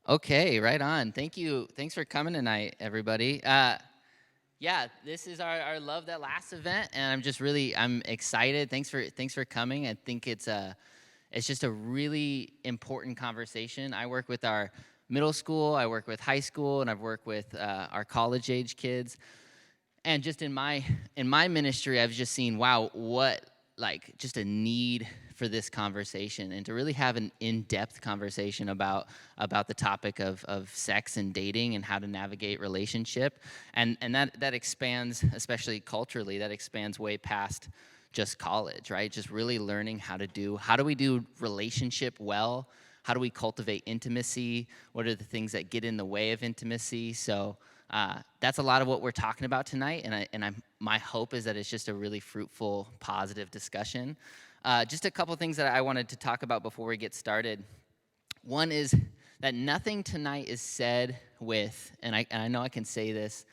Okay, right on. Thank you. Thanks for coming tonight, everybody. Yeah, this is our Love That Lasts event, and I'm excited. Thanks for coming. I think it's just a really important conversation. I work with our middle school, I work with high school, and I've worked with our college age kids. And just in my ministry, I've just seen, wow, what just a need for this conversation, and to really have an in-depth conversation about the topic of sex and dating and how to navigate relationship, and that expands, especially culturally, that expands way past just college, right? Just really learning how do we do relationship well? How do we cultivate intimacy? What are the things that get in the way of intimacy? So that's a lot of what we're talking about tonight, and my hope is that it's just a really fruitful, positive discussion. Just a couple things that I wanted to talk about before we get started. One is that nothing tonight is said with, and I know I can say this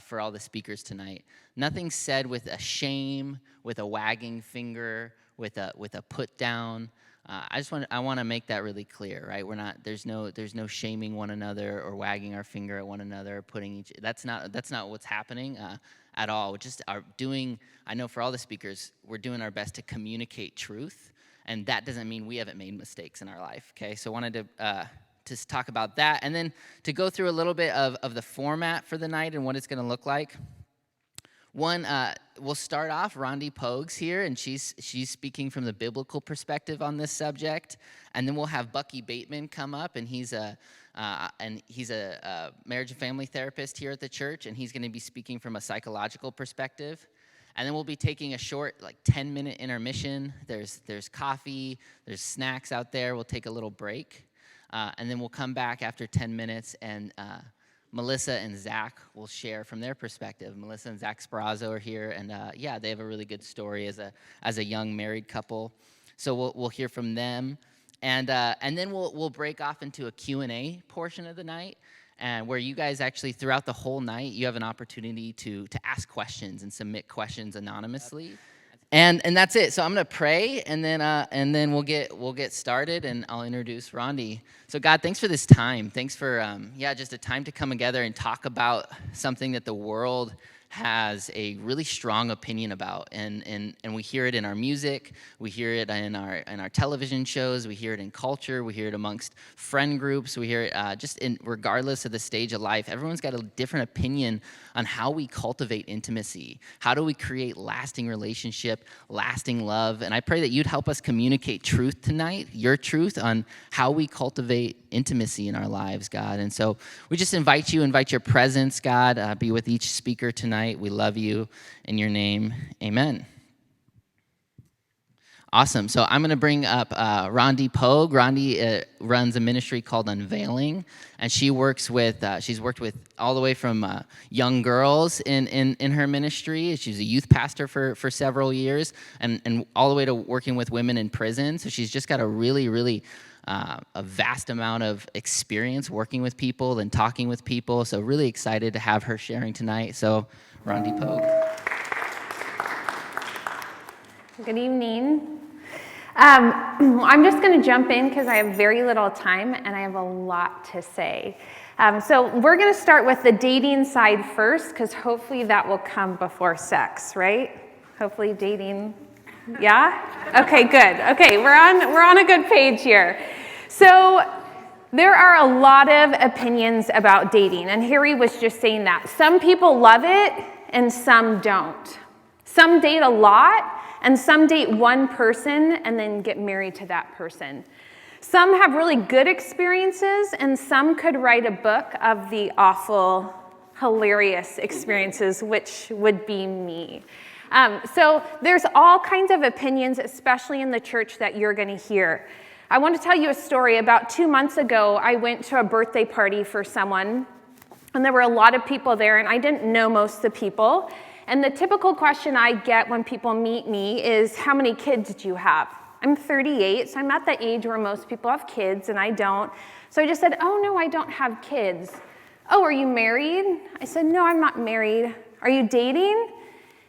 for all the speakers tonight, nothing's said with a shame, with a wagging finger, with a put down. I want to make that really clear, right? There's no shaming one another or wagging our finger at one another, that's not what's happening at all. I know for all the speakers, we're doing our best to communicate truth, and that doesn't mean we haven't made mistakes in our life, okay? So I wanted to talk about that, and then to go through a little bit of the format for the night and what it's going to look like. One, we'll start off, Rondi Pogue's here, and she's speaking from the biblical perspective on this subject. And then we'll have Bucky Bateman come up, and he's a marriage and family therapist here at the church, and he's going to be speaking from a psychological perspective. And then we'll be taking a short, 10-minute intermission. There's coffee, there's snacks out there. We'll take a little break, and then we'll come back after 10 minutes, and Melissa and Zach will share from their perspective. Melissa and Zach Sparazzo are here, and they have a really good story as a young married couple. So we'll hear from them, and then we'll break off into a Q&A portion of the night, and where you guys actually throughout the whole night you have an opportunity to ask questions and submit questions anonymously. And that's it. So I'm going to pray, and then we'll get started, and I'll introduce Rondi. So God, thanks for this time. Thanks for just a time to come together and talk about something that the world has a really strong opinion about, and we hear it in our music, we hear it in our television shows, we hear it in culture, we hear it amongst friend groups, we hear it regardless of the stage of life. Everyone's got a different opinion on how we cultivate intimacy. How do we create lasting relationship, lasting love? And I pray that you'd help us communicate truth tonight, your truth on how we cultivate intimacy in our lives, God. And so we just invite your presence, God, be with each speaker tonight. We love you. In your name, amen. Awesome. So I'm going to bring up Rondi Pogue. Rondi runs a ministry called Unveiling, and she's worked with all the way from young girls in her ministry. She's a youth pastor for several years, and all the way to working with women in prison. So she's just got a really a vast amount of experience working with people and talking with people. So really excited to have her sharing tonight. So Rondi Pogue. Good evening. I'm just going to jump in because I have very little time and I have a lot to say. So we're going to start with the dating side first, because hopefully that will come before sex, right? Hopefully dating. Yeah? Okay, good. Okay, we're on a good page here. So there are a lot of opinions about dating, and Harry was just saying that. Some people love it and some don't. Some date a lot, and some date one person and then get married to that person. Some have really good experiences, and some could write a book of the awful, hilarious experiences, which would be me. So there's all kinds of opinions, especially in the church, that you're going to hear. I want to tell you a story. About 2 months ago, I went to a birthday party for someone, and there were a lot of people there, and I didn't know most of the people. And the typical question I get when people meet me is, how many kids do you have? I'm 38, so I'm at the age where most people have kids, and I don't. So I just said, oh, no, I don't have kids. Oh, are you married? I said, no, I'm not married. Are you dating?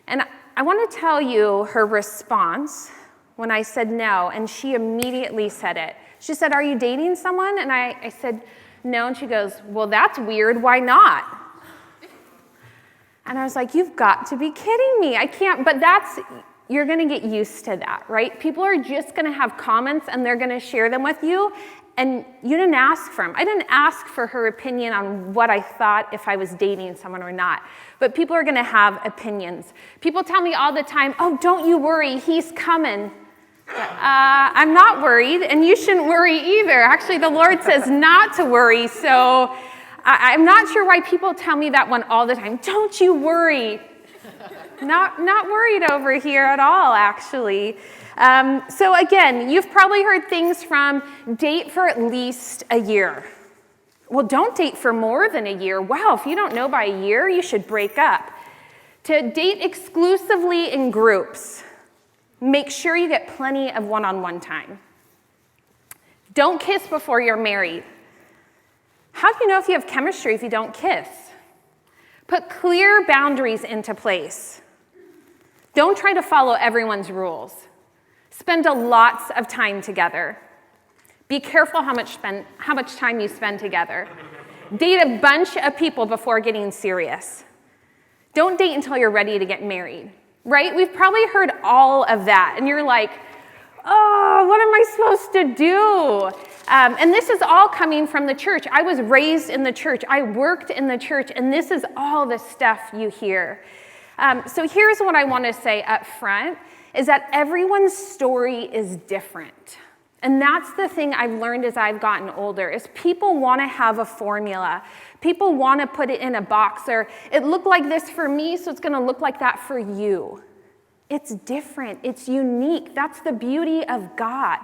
And I want to tell you her response when I said no, and she immediately said it. She said, are you dating someone? And I said, No, and she goes, well, that's weird, why not? And I was like, you've got to be kidding me. I can't, but you're gonna get used to that, right? People are just gonna have comments and they're gonna share them with you, and you didn't ask for them. I didn't ask for her opinion on what I thought if I was dating someone or not, but people are gonna have opinions. People tell me all the time, oh, don't you worry, he's coming. I'm not worried, and you shouldn't worry either. Actually, the Lord says not to worry, so I'm not sure why people tell me that one all the time. Don't you worry. Not worried over here at all, actually. So again, you've probably heard things from date for at least a year. Well, don't date for more than a year. Wow, if you don't know by a year, you should break up. To date exclusively in groups. Make sure you get plenty of one-on-one time. Don't kiss before you're married. How do you know if you have chemistry if you don't kiss? Put clear boundaries into place. Don't try to follow everyone's rules. Spend lots of time together. Be careful how much time you spend together. Date a bunch of people before getting serious. Don't date until you're ready to get married. Right? We've probably heard all of that, and you're like, oh, what am I supposed to do? And this is all coming from the church. I was raised in the church. I worked in the church, and this is all the stuff you hear. So here's what I want to say up front, is that everyone's story is different. And that's the thing I've learned as I've gotten older, is people want to have a formula. People want to put it in a box, or it looked like this for me, so it's going to look like that for you. It's different. It's unique. That's the beauty of God.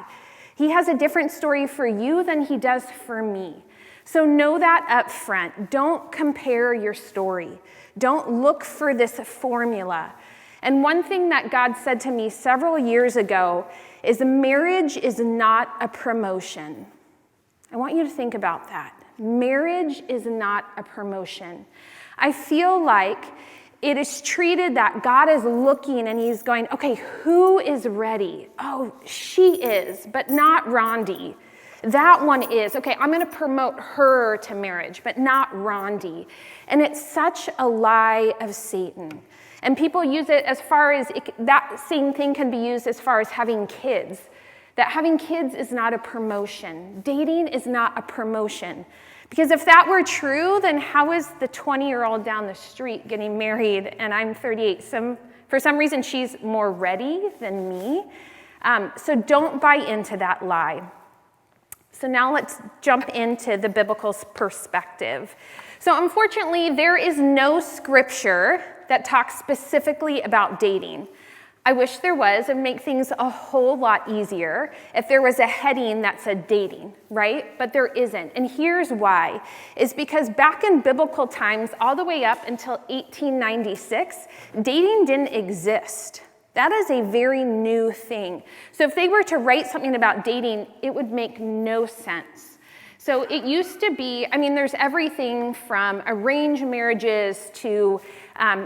He has a different story for you than he does for me. So know that up front. Don't compare your story. Don't look for this formula. And one thing that God said to me several years ago is marriage is not a promotion. I want you to think about that. Marriage is not a promotion. I feel like it is treated that God is looking and he's going, okay, who is ready? Oh, she is, but not Rondi. That one is. Okay, I'm going to promote her to marriage, but not Rondi. And it's such a lie of Satan. And people use it as far as, that same thing can be used as far as having kids. That having kids is not a promotion. Dating is not a promotion. Because if that were true, then how is the 20-year-old down the street getting married and I'm 38? For some reason, she's more ready than me. So don't buy into that lie. So now let's jump into the biblical perspective. So unfortunately, there is no scripture that talks specifically about dating. I wish there was. It would make things a whole lot easier if there was a heading that said dating, right? But there isn't. And here's why. Is because back in biblical times, all the way up until 1896, dating didn't exist. That is a very new thing. So if they were to write something about dating, it would make no sense. So it used to be, there's everything from arranged marriages to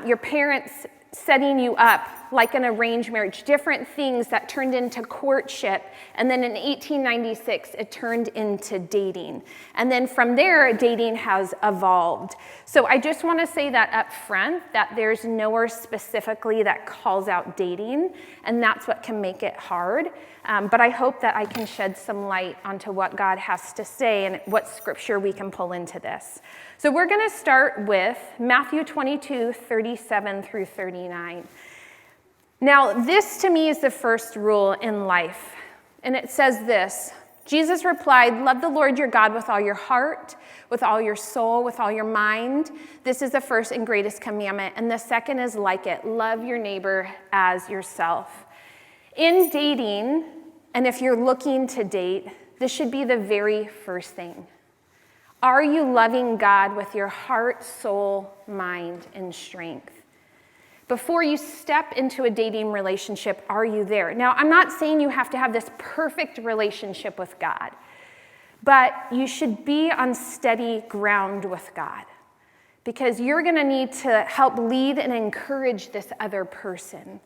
your parents setting you up like an arranged marriage, different things that turned into courtship. And then in 1896, it turned into dating. And then from there, dating has evolved. So I just want to say that up front, that there's nowhere specifically that calls out dating, and that's what can make it hard. But I hope that I can shed some light onto what God has to say and what scripture we can pull into this. So we're going to start with Matthew 22, 37 through 39. Now, this to me is the first rule in life. And it says this: Jesus replied, "Love the Lord your God with all your heart, with all your soul, with all your mind. This is the first and greatest commandment. And the second is like it: love your neighbor as yourself." In dating, and if you're looking to date, this should be the very first thing. Are you loving God with your heart, soul, mind, and strength? Before you step into a dating relationship, are you there? Now, I'm not saying you have to have this perfect relationship with God, but you should be on steady ground with God, because you're going to need to help lead and encourage this other person.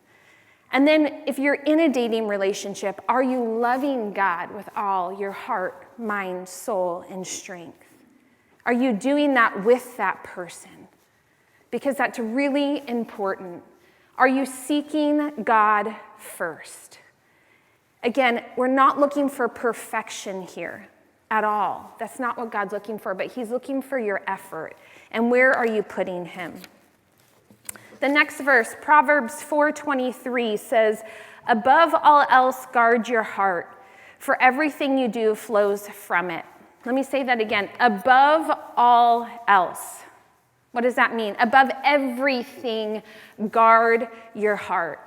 And then if you're in a dating relationship, are you loving God with all your heart, mind, soul, and strength? Are you doing that with that person? Because that's really important. Are you seeking God first? Again, we're not looking for perfection here at all. That's not what God's looking for, but he's looking for your effort. And where are you putting him? The next verse, Proverbs 4:23 says, above all else, guard your heart, for everything you do flows from it. Let me say that again. Above all else. What does that mean? Above everything, guard your heart.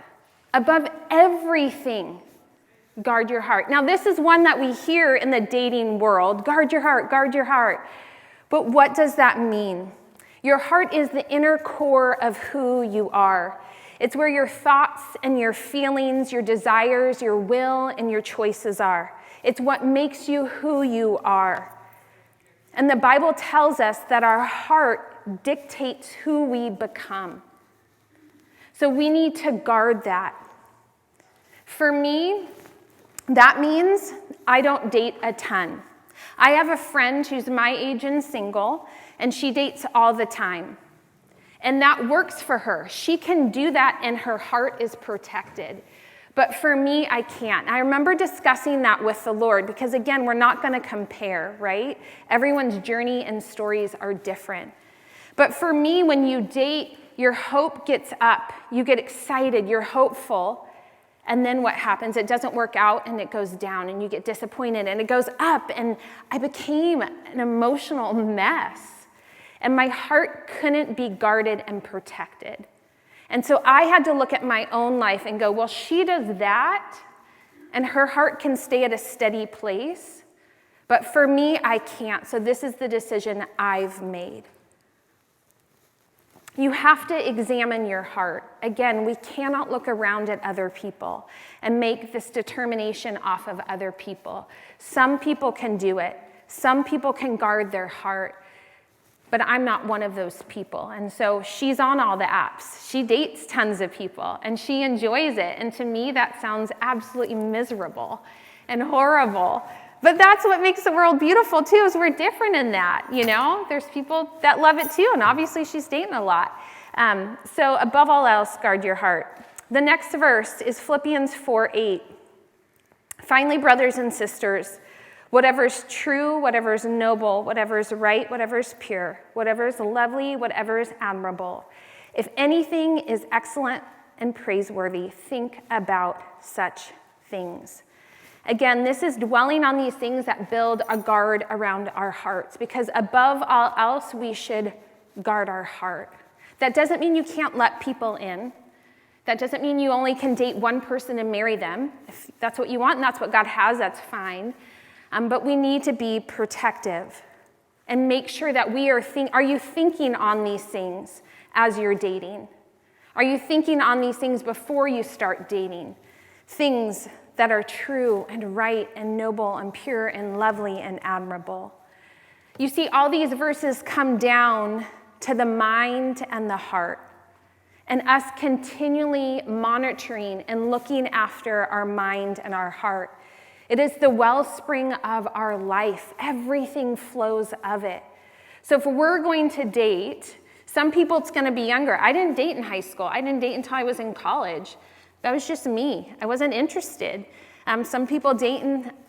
Above everything, guard your heart. Now, this is one that we hear in the dating world. Guard your heart, guard your heart. But what does that mean? Your heart is the inner core of who you are. It's where your thoughts and your feelings, your desires, your will, and your choices are. It's what makes you who you are. And the Bible tells us that our heart dictates who we become. So we need to guard that. For me, that means I don't date a ton. I have a friend who's my age and single, and she dates all the time. And that works for her. She can do that, and her heart is protected. But for me, I can't. I remember discussing that with the Lord because, again, we're not going to compare, right? Everyone's journey and stories are different. But for me, when you date, your hope gets up. You get excited. You're hopeful. And then what happens? It doesn't work out, and it goes down, and you get disappointed, and it goes up. And I became an emotional mess. And my heart couldn't be guarded and protected. And so I had to look at my own life and go, well, she does that, and her heart can stay at a steady place. But for me, I can't. So this is the decision I've made. You have to examine your heart. Again, we cannot look around at other people and make this determination off of other people. Some people can do it. Some people can guard their heart. But I'm not one of those people. And so she's on all the apps. She dates tons of people, and she enjoys it. And to me, that sounds absolutely miserable and horrible. But that's what makes the world beautiful, too, is we're different in that, you know? There's people that love it, too, and obviously she's dating a lot. So above all else, guard your heart. The next verse is Philippians 4:8. Finally, brothers and sisters, whatever is true, whatever is noble, whatever is right, whatever is pure, whatever is lovely, whatever is admirable, if anything is excellent and praiseworthy, think about such things. Again, this is dwelling on these things that build a guard around our hearts, because above all else, we should guard our heart. That doesn't mean you can't let people in. That doesn't mean you only can date one person and marry them. If that's what you want and that's what God has, that's fine. But we need to be protective and make sure that are you thinking on these things as you're dating? Are you thinking on these things before you start dating? Things that are true and right and noble and pure and lovely and admirable. You see, all these verses come down to the mind and the heart, and us continually monitoring and looking after our mind and our heart. It is the wellspring of our life. Everything flows of it. So if we're going to date, some people it's going to be younger. I didn't date in high school. I didn't date until I was in college. That was just me. I wasn't interested. Some people date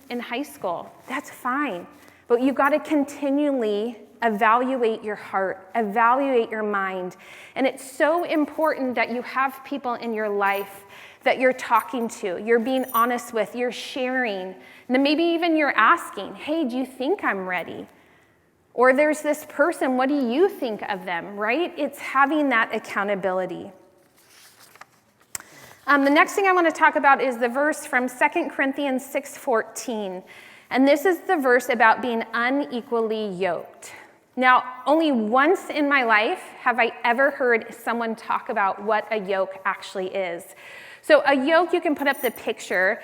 in high school. That's fine. But you've got to continually evaluate your heart, evaluate your mind. And it's so important that you have people in your life that you're talking to, you're being honest with, you're sharing. And then maybe even you're asking, hey, do you think I'm ready? Or there's this person, what do you think of them, right? It's having that accountability. The next thing I want to talk about is the verse from 2 Corinthians 6:14. And this is the verse about being unequally yoked. Now, only once in my life have I ever heard someone talk about what a yoke actually is. So a yoke, you can put up the picture,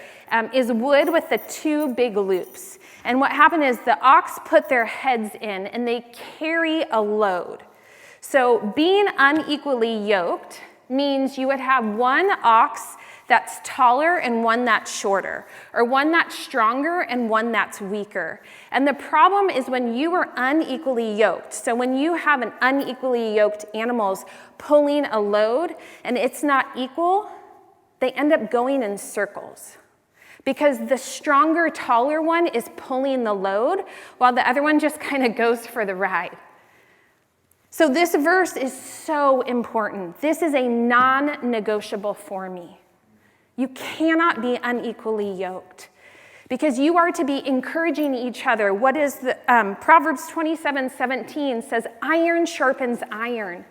is wood with the two big loops. And what happened is the ox put their heads in and they carry a load. So being unequally yoked means you would have one ox that's taller and one that's shorter, or one that's stronger and one that's weaker. And the problem is when you are unequally yoked. So when you have an unequally yoked animals pulling a load and it's not equal, they end up going in circles. Because the stronger, taller one is pulling the load while the other one just kind of goes for the ride. So this verse is so important. This is a non-negotiable for me. You cannot be unequally yoked because you are to be encouraging each other. What is the Proverbs 27:17 says, iron sharpens iron.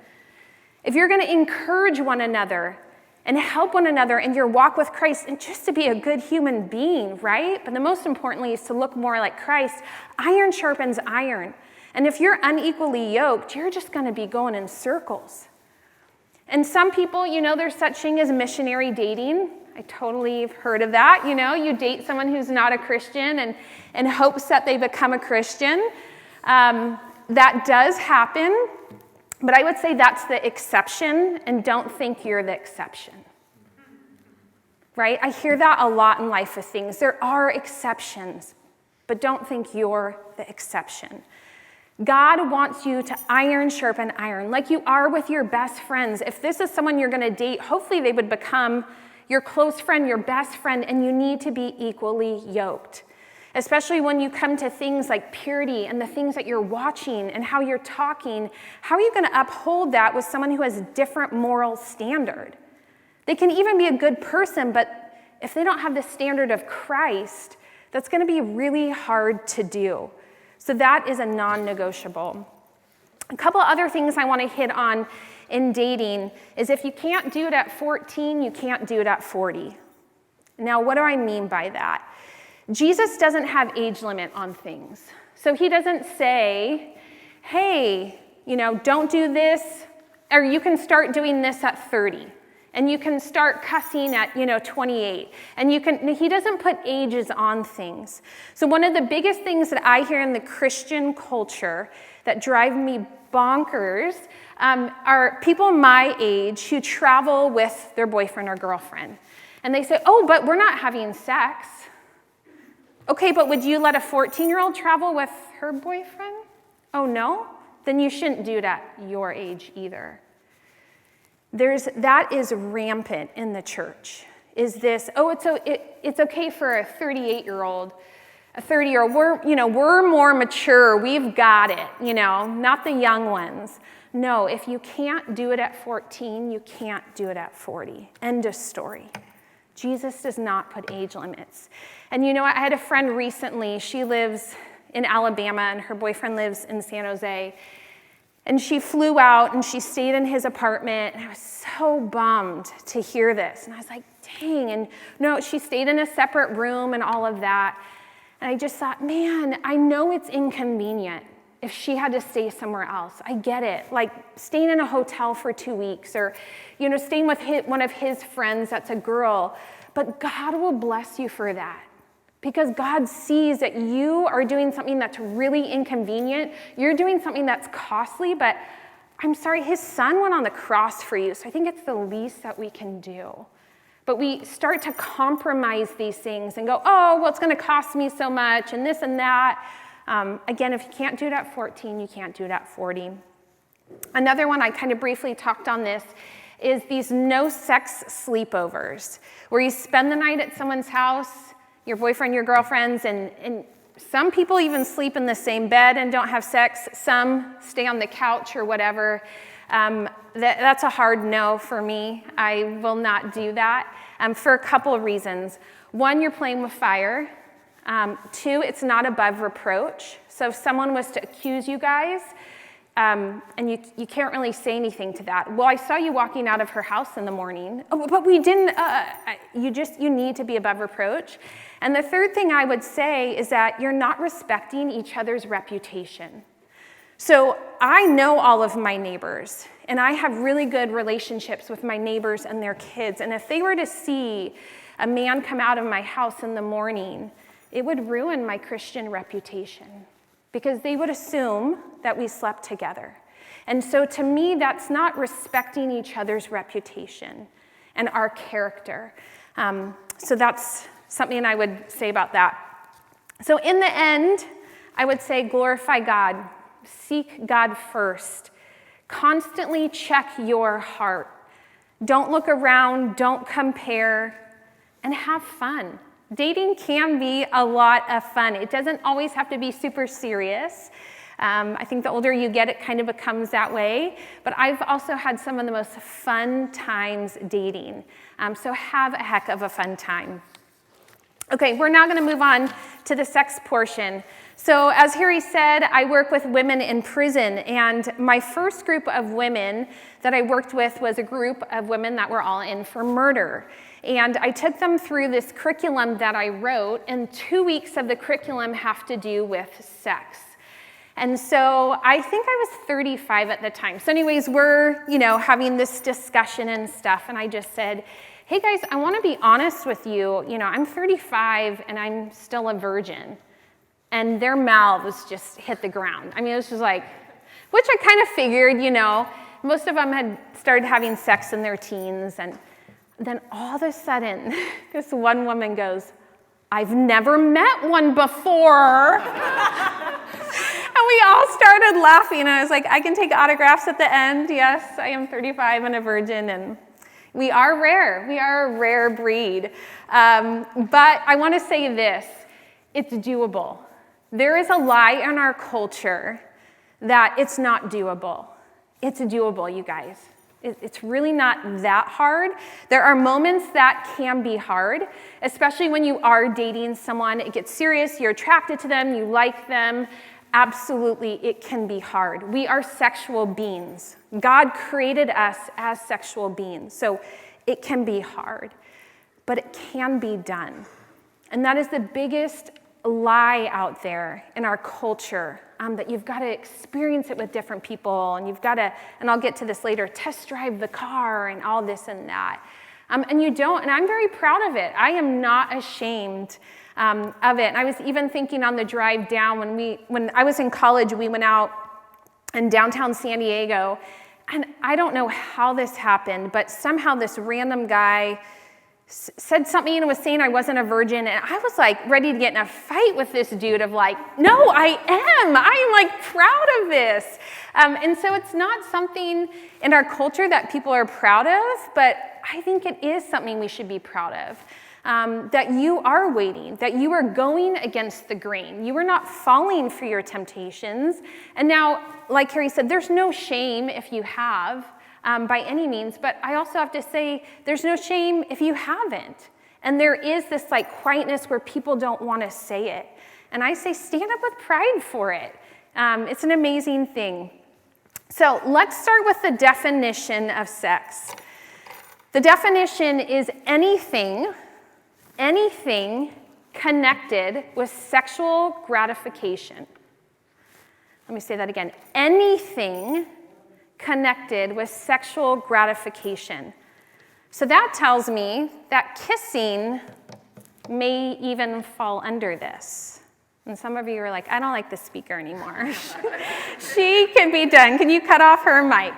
If you're going to encourage one another and help one another in your walk with Christ and just to be a good human being, right? But the most importantly is to look more like Christ. Iron sharpens iron. And if you're unequally yoked, you're just going to be going in circles. And some people, there's such thing as missionary dating. I totally have heard of that. You date someone who's not a Christian and hopes that they become a Christian. That does happen, but I would say that's the exception, and don't think you're the exception. Right? I hear that a lot in life with things. There are exceptions, but don't think you're the exception. God wants you to iron sharpen iron, like you are with your best friends. If this is someone you're going to date, hopefully they would become your close friend, your best friend, and you need to be equally yoked. Especially when you come to things like purity and the things that you're watching and how you're talking. How are you going to uphold that with someone who has a different moral standard? They can even be a good person, but if they don't have the standard of Christ, that's going to be really hard to do. So that is a non-negotiable. A couple other things I want to hit on in dating is if you can't do it at 14, you can't do it at 40. Now, what do I mean by that? Jesus doesn't have age limit on things. So he doesn't say, hey, don't do this, or you can start doing this at 30. And you can start cussing at, 28. And he doesn't put ages on things. So one of the biggest things that I hear in the Christian culture that drive me bonkers are people my age who travel with their boyfriend or girlfriend. And they say, oh, but we're not having sex. Okay, but would you let a 14-year-old travel with her boyfriend? Oh, no? Then you shouldn't do it at your age either. That is rampant in the church. Is this, it's okay for a 38-year-old, a 30-year-old. We're more mature. We've got it, not the young ones. No, if you can't do it at 14, you can't do it at 40. End of story. Jesus does not put age limits. And I had a friend recently. She lives in Alabama, and her boyfriend lives in San Jose. And she flew out and she stayed in his apartment, and I was so bummed to hear this. And I was like, dang. And no, she stayed in a separate room and all of that. And I just thought, man, I know it's inconvenient if she had to stay somewhere else. I get it. Like staying in a hotel for 2 weeks or, staying with one of his friends that's a girl. But God will bless you for that. Because God sees that you are doing something that's really inconvenient. You're doing something that's costly, but I'm sorry, his son went on the cross for you, so I think it's the least that we can do. But we start to compromise these things and go, oh, well, it's going to cost me so much and this and that. Again, if you can't do it at 14, you can't do it at 40. Another one, I kind of briefly talked on this, is these no sex sleepovers, where you spend the night at someone's house, your boyfriend, your girlfriends, and some people even sleep in the same bed and don't have sex. Some stay on the couch or whatever. That's a hard no for me. I will not do that for a couple of reasons. One, you're playing with fire. Two, it's not above reproach. So if someone was to accuse you guys, and you can't really say anything to that. Well, I saw you walking out of her house in the morning. Oh, but we didn't. You need to be above reproach. And the third thing I would say is that you're not respecting each other's reputation. So I know all of my neighbors, and I have really good relationships with my neighbors and their kids. And if they were to see a man come out of my house in the morning, it would ruin my Christian reputation, because they would assume that we slept together. And so to me, that's not respecting each other's reputation and our character. So that's something I would say about that. So in the end, I would say glorify God. Seek God first. Constantly check your heart. Don't look around, don't compare, and have fun. Dating can be a lot of fun. It doesn't always have to be super serious. I think the older you get, it kind of becomes that way. But I've also had some of the most fun times dating. So have a heck of a fun time. Okay, we're now going to move on to the sex portion. So as Harry said, I work with women in prison, and my first group of women that I worked with was a group of women that were all in for murder. And I took them through this curriculum that I wrote, and 2 weeks of the curriculum have to do with sex. And so I think I was 35 at the time. So anyways, we're, having this discussion and stuff, and I just said, hey guys, I want to be honest with you. I'm 35 and I'm still a virgin. And their mouths just hit the ground. I mean, it was just like, which I kind of figured, most of them had started having sex in their teens. And then all of a sudden, this one woman goes, I've never met one before. And we all started laughing. And I was like, I can take autographs at the end. Yes, I am 35 and a virgin. And we are rare. We are a rare breed. But I want to say this. It's doable. There is a lie in our culture that it's not doable. It's doable, you guys. It's really not that hard. There are moments that can be hard, especially when you are dating someone. It gets serious, you're attracted to them, you like them. Absolutely, it can be hard. We are sexual beings. God created us as sexual beings, so it can be hard, but it can be done. And that is the biggest lie out there in our culture, that you've got to experience it with different people, and you've got to, and I'll get to this later, test drive the car and all this and that. And you don't, and I'm very proud of it. I am not ashamed of it. And I was even thinking on the drive down, when I was in college, we went out in downtown San Diego, and I don't know how this happened, but somehow this random guy said something and was saying I wasn't a virgin, and I was like ready to get in a fight with this dude of like, no, I am like proud of this. And so it's not something in our culture that people are proud of, but I think it is something we should be proud of. That you are waiting, that you are going against the grain. You are not falling for your temptations. And now, like Harry said, there's no shame if you have. By any means, but I also have to say there's no shame if you haven't. And there is this quietness where people don't want to say it. And I say stand up with pride for it. It's an amazing thing. So let's start with the definition of sex. The definition is anything connected with sexual gratification. Let me say that again. Anything connected with sexual gratification. So that tells me that kissing may even fall under this. And some of you are like, I don't like this speaker anymore. She can be done. Can you cut off her mic?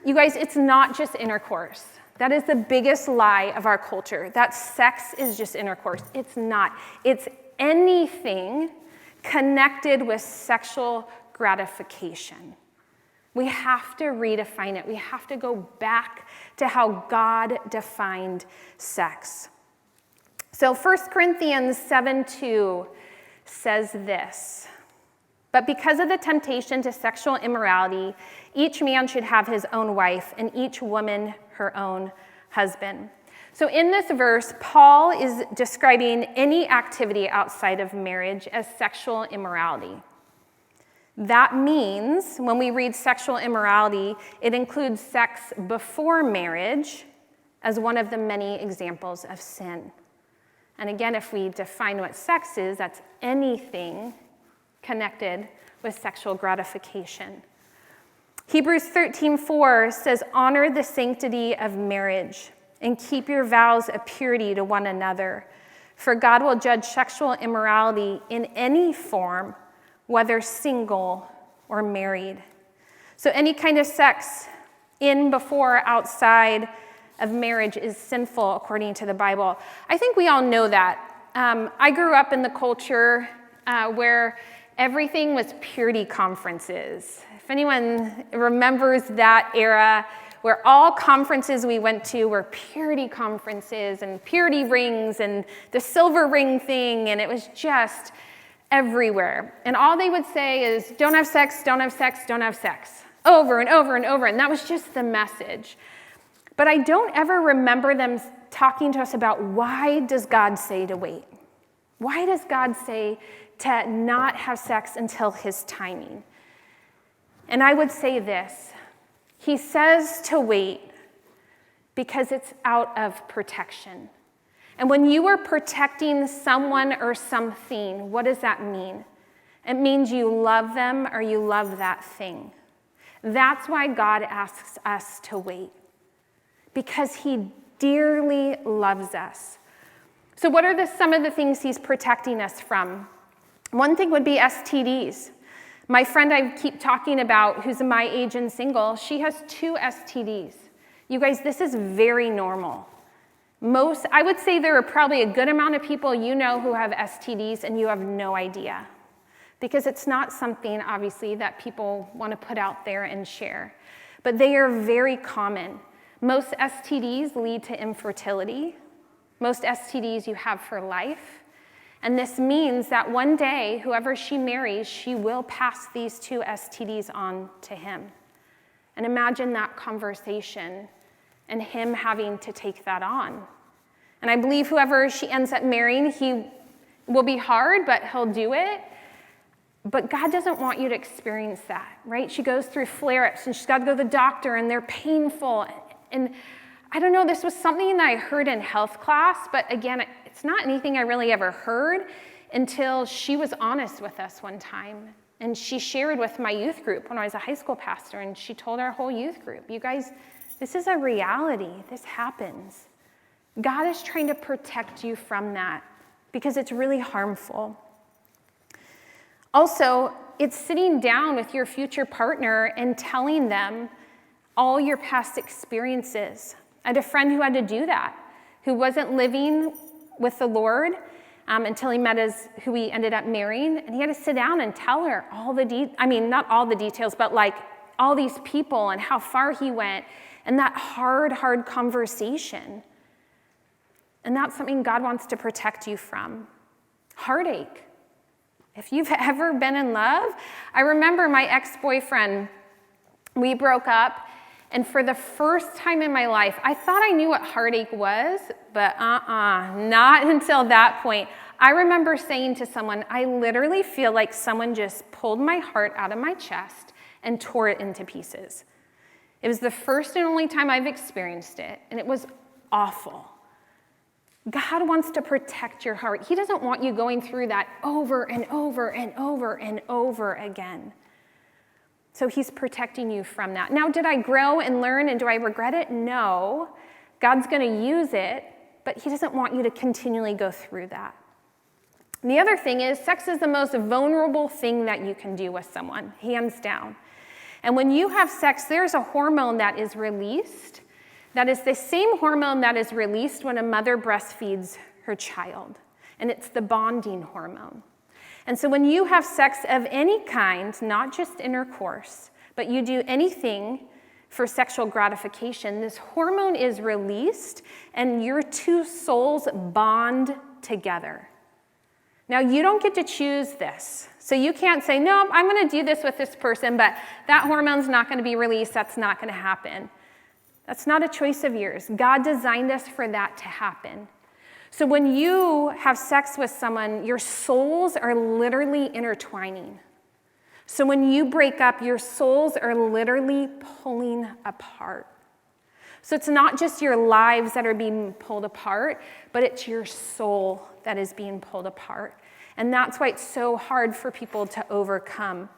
You guys, it's not just intercourse. That is the biggest lie of our culture, that sex is just intercourse. It's not. It's anything connected with sexual gratification. We have to redefine it. We have to go back to how God defined sex. So 1 Corinthians 7:2 says this, but because of the temptation to sexual immorality, each man should have his own wife and each woman her own husband. So in this verse, Paul is describing any activity outside of marriage as sexual immorality. That means when we read sexual immorality, it includes sex before marriage as one of the many examples of sin. And again, if we define what sex is, that's anything connected with sexual gratification. Hebrews 13:4 says, honor the sanctity of marriage and keep your vows of purity to one another, for God will judge sexual immorality in any form, whether single or married. So any kind of sex in, before, outside of marriage is sinful according to the Bible. I think we all know that. I grew up in the culture where everything was purity conferences. If anyone remembers that era, where all conferences we went to were purity conferences and purity rings and the silver ring thing, and it was just everywhere. And all they would say is, don't have sex, don't have sex, don't have sex, over and over and over. And that was just the message. But I don't ever remember them talking to us about, why does God say to wait? Why does God say to not have sex until his timing? And I would say this. He says to wait because it's out of protection. And when you are protecting someone or something, what does that mean? It means you love them or you love that thing. That's why God asks us to wait, because he dearly loves us. So what are some of the things he's protecting us from? One thing would be STDs. My friend I keep talking about, who's my age and single, she has 2 STDs. You guys, this is very normal. I would say there are probably a good amount of people you know who have STDs and you have no idea, because it's not something, obviously, that people want to put out there and share. But they are very common. Most STDs lead to infertility. Most STDs you have for life. And this means that one day, whoever she marries, she will pass these 2 STDs on to him. And imagine that conversation and him having to take that on. And I believe whoever she ends up marrying, he will be hard, but he'll do it. But God doesn't want you to experience that, right? She goes through flare-ups, and she's got to go to the doctor, and they're painful. And I don't know, this was something that I heard in health class, but again, it's not anything I really ever heard until she was honest with us one time. And she shared with my youth group when I was a high school pastor, and she told our whole youth group, you guys, this is a reality. This happens. God is trying to protect you from that because it's really harmful. Also, it's sitting down with your future partner and telling them all your past experiences. I had a friend who had to do that, who wasn't living with the Lord until he met who he ended up marrying, and he had to sit down and tell her all not all the details, but like all these people and how far he went, and that hard conversation. And that's something God wants to protect you from. Heartache. If you've ever been in love, I remember my ex-boyfriend, we broke up, and for the first time in my life, I thought I knew what heartache was, but not until that point. I remember saying to someone, I literally feel like someone just pulled my heart out of my chest and tore it into pieces. It was the first and only time I've experienced it, and it was awful. God wants to protect your heart. He doesn't want you going through that over and over and over and over again. So he's protecting you from that. Now, did I grow and learn, and do I regret it? No. God's going to use it, but he doesn't want you to continually go through that. And the other thing is, sex is the most vulnerable thing that you can do with someone, hands down. And when you have sex, there's a hormone that is released that is the same hormone that is released when a mother breastfeeds her child. And it's the bonding hormone. And so when you have sex of any kind, not just intercourse, but you do anything for sexual gratification, this hormone is released and your 2 souls bond together. Now, you don't get to choose this. So you can't say, no, I'm going to do this with this person, but that hormone's not going to be released. That's not going to happen. That's not a choice of yours. God designed us for that to happen. So when you have sex with someone, your souls are literally intertwining. So when you break up, your souls are literally pulling apart. So it's not just your lives that are being pulled apart, but it's your soul that is being pulled apart. And that's why it's so hard for people to overcome.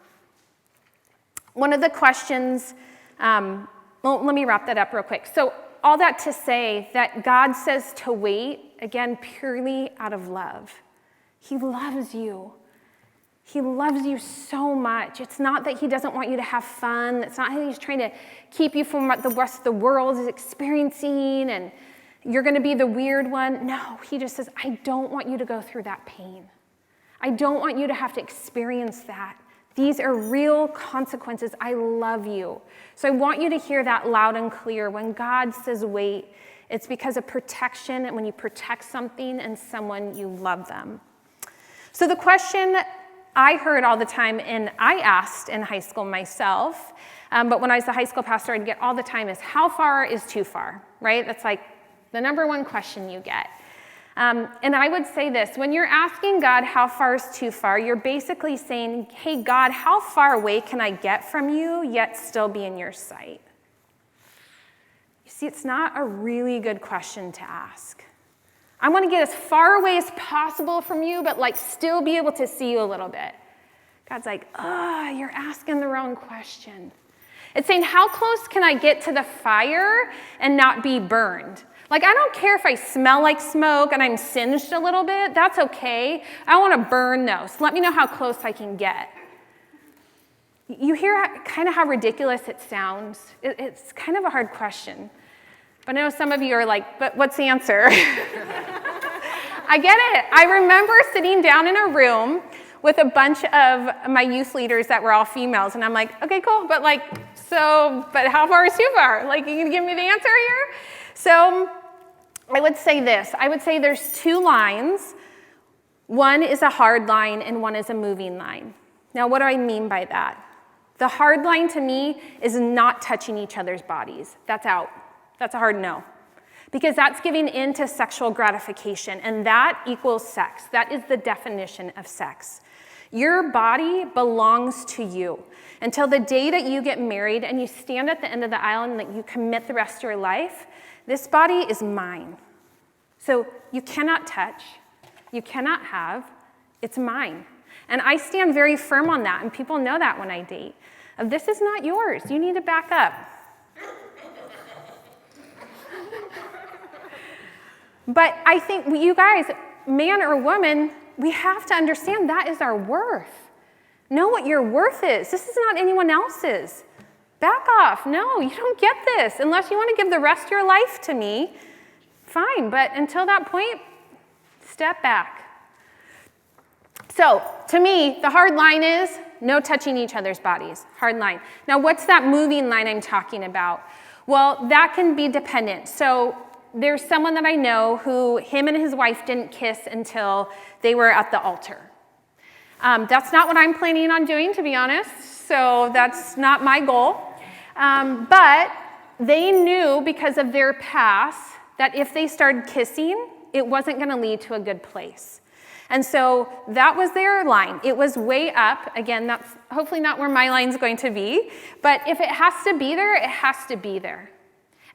One of the questions, let me wrap that up real quick. So all that to say that God says to wait, again, purely out of love. He loves you. He loves you so much. It's not that he doesn't want you to have fun. It's not that he's trying to keep you from what the rest of the world is experiencing and you're going to be the weird one. No, he just says, I don't want you to go through that pain. I don't want you to have to experience that. These are real consequences. I love you. So I want you to hear that loud and clear. When God says wait, it's because of protection, and when you protect something and someone, you love them. So the question I heard all the time, and I asked in high school myself, but when I was the high school pastor, I'd get all the time is, how far is too far, right? That's like the number one question you get. And I would say this, when you're asking God how far is too far, you're basically saying, hey, God, how far away can I get from you, yet still be in your sight? You see, it's not a really good question to ask. I want to get as far away as possible from you, but like still be able to see you a little bit. God's like, you're asking the wrong question. It's saying, how close can I get to the fire and not be burned? Like, I don't care if I smell like smoke and I'm singed a little bit. That's okay. I want to burn though. So let me know how close I can get. You hear kind of how ridiculous it sounds. It's kind of a hard question. But I know some of you are like, but what's the answer? I get it. I remember sitting down in a room with a bunch of my youth leaders that were all females. And I'm like, okay, cool. But but how far is too far? Like, you can give me the answer here? So I would say this. I would say there's two lines. One is a hard line and one is a moving line. Now, what do I mean by that? The hard line to me is not touching each other's bodies. That's out. That's a hard no. Because that's giving in to sexual gratification, and that equals sex. That is the definition of sex. Your body belongs to you. Until the day that you get married and you stand at the end of the aisle and that you commit the rest of your life, this body is mine. So you cannot touch, you cannot have, it's mine. And I stand very firm on that, and people know that when I date. This is not yours, you need to back up. But I think you guys, man or woman, we have to understand that is our worth. Know what your worth is. This is not anyone else's. Back off. No, you don't get this. Unless you want to give the rest of your life to me, fine. But until that point, step back. So, to me, the hard line is no touching each other's bodies. Hard line. Now, what's that moving line I'm talking about? Well, that can be dependent. So, there's someone that I know who him and his wife didn't kiss until they were at the altar. That's not what I'm planning on doing, to be honest. So that's not my goal. But they knew because of their past that if they started kissing, it wasn't going to lead to a good place. And so that was their line. It was way up. Again, that's hopefully not where my line's going to be. But if it has to be there, it has to be there.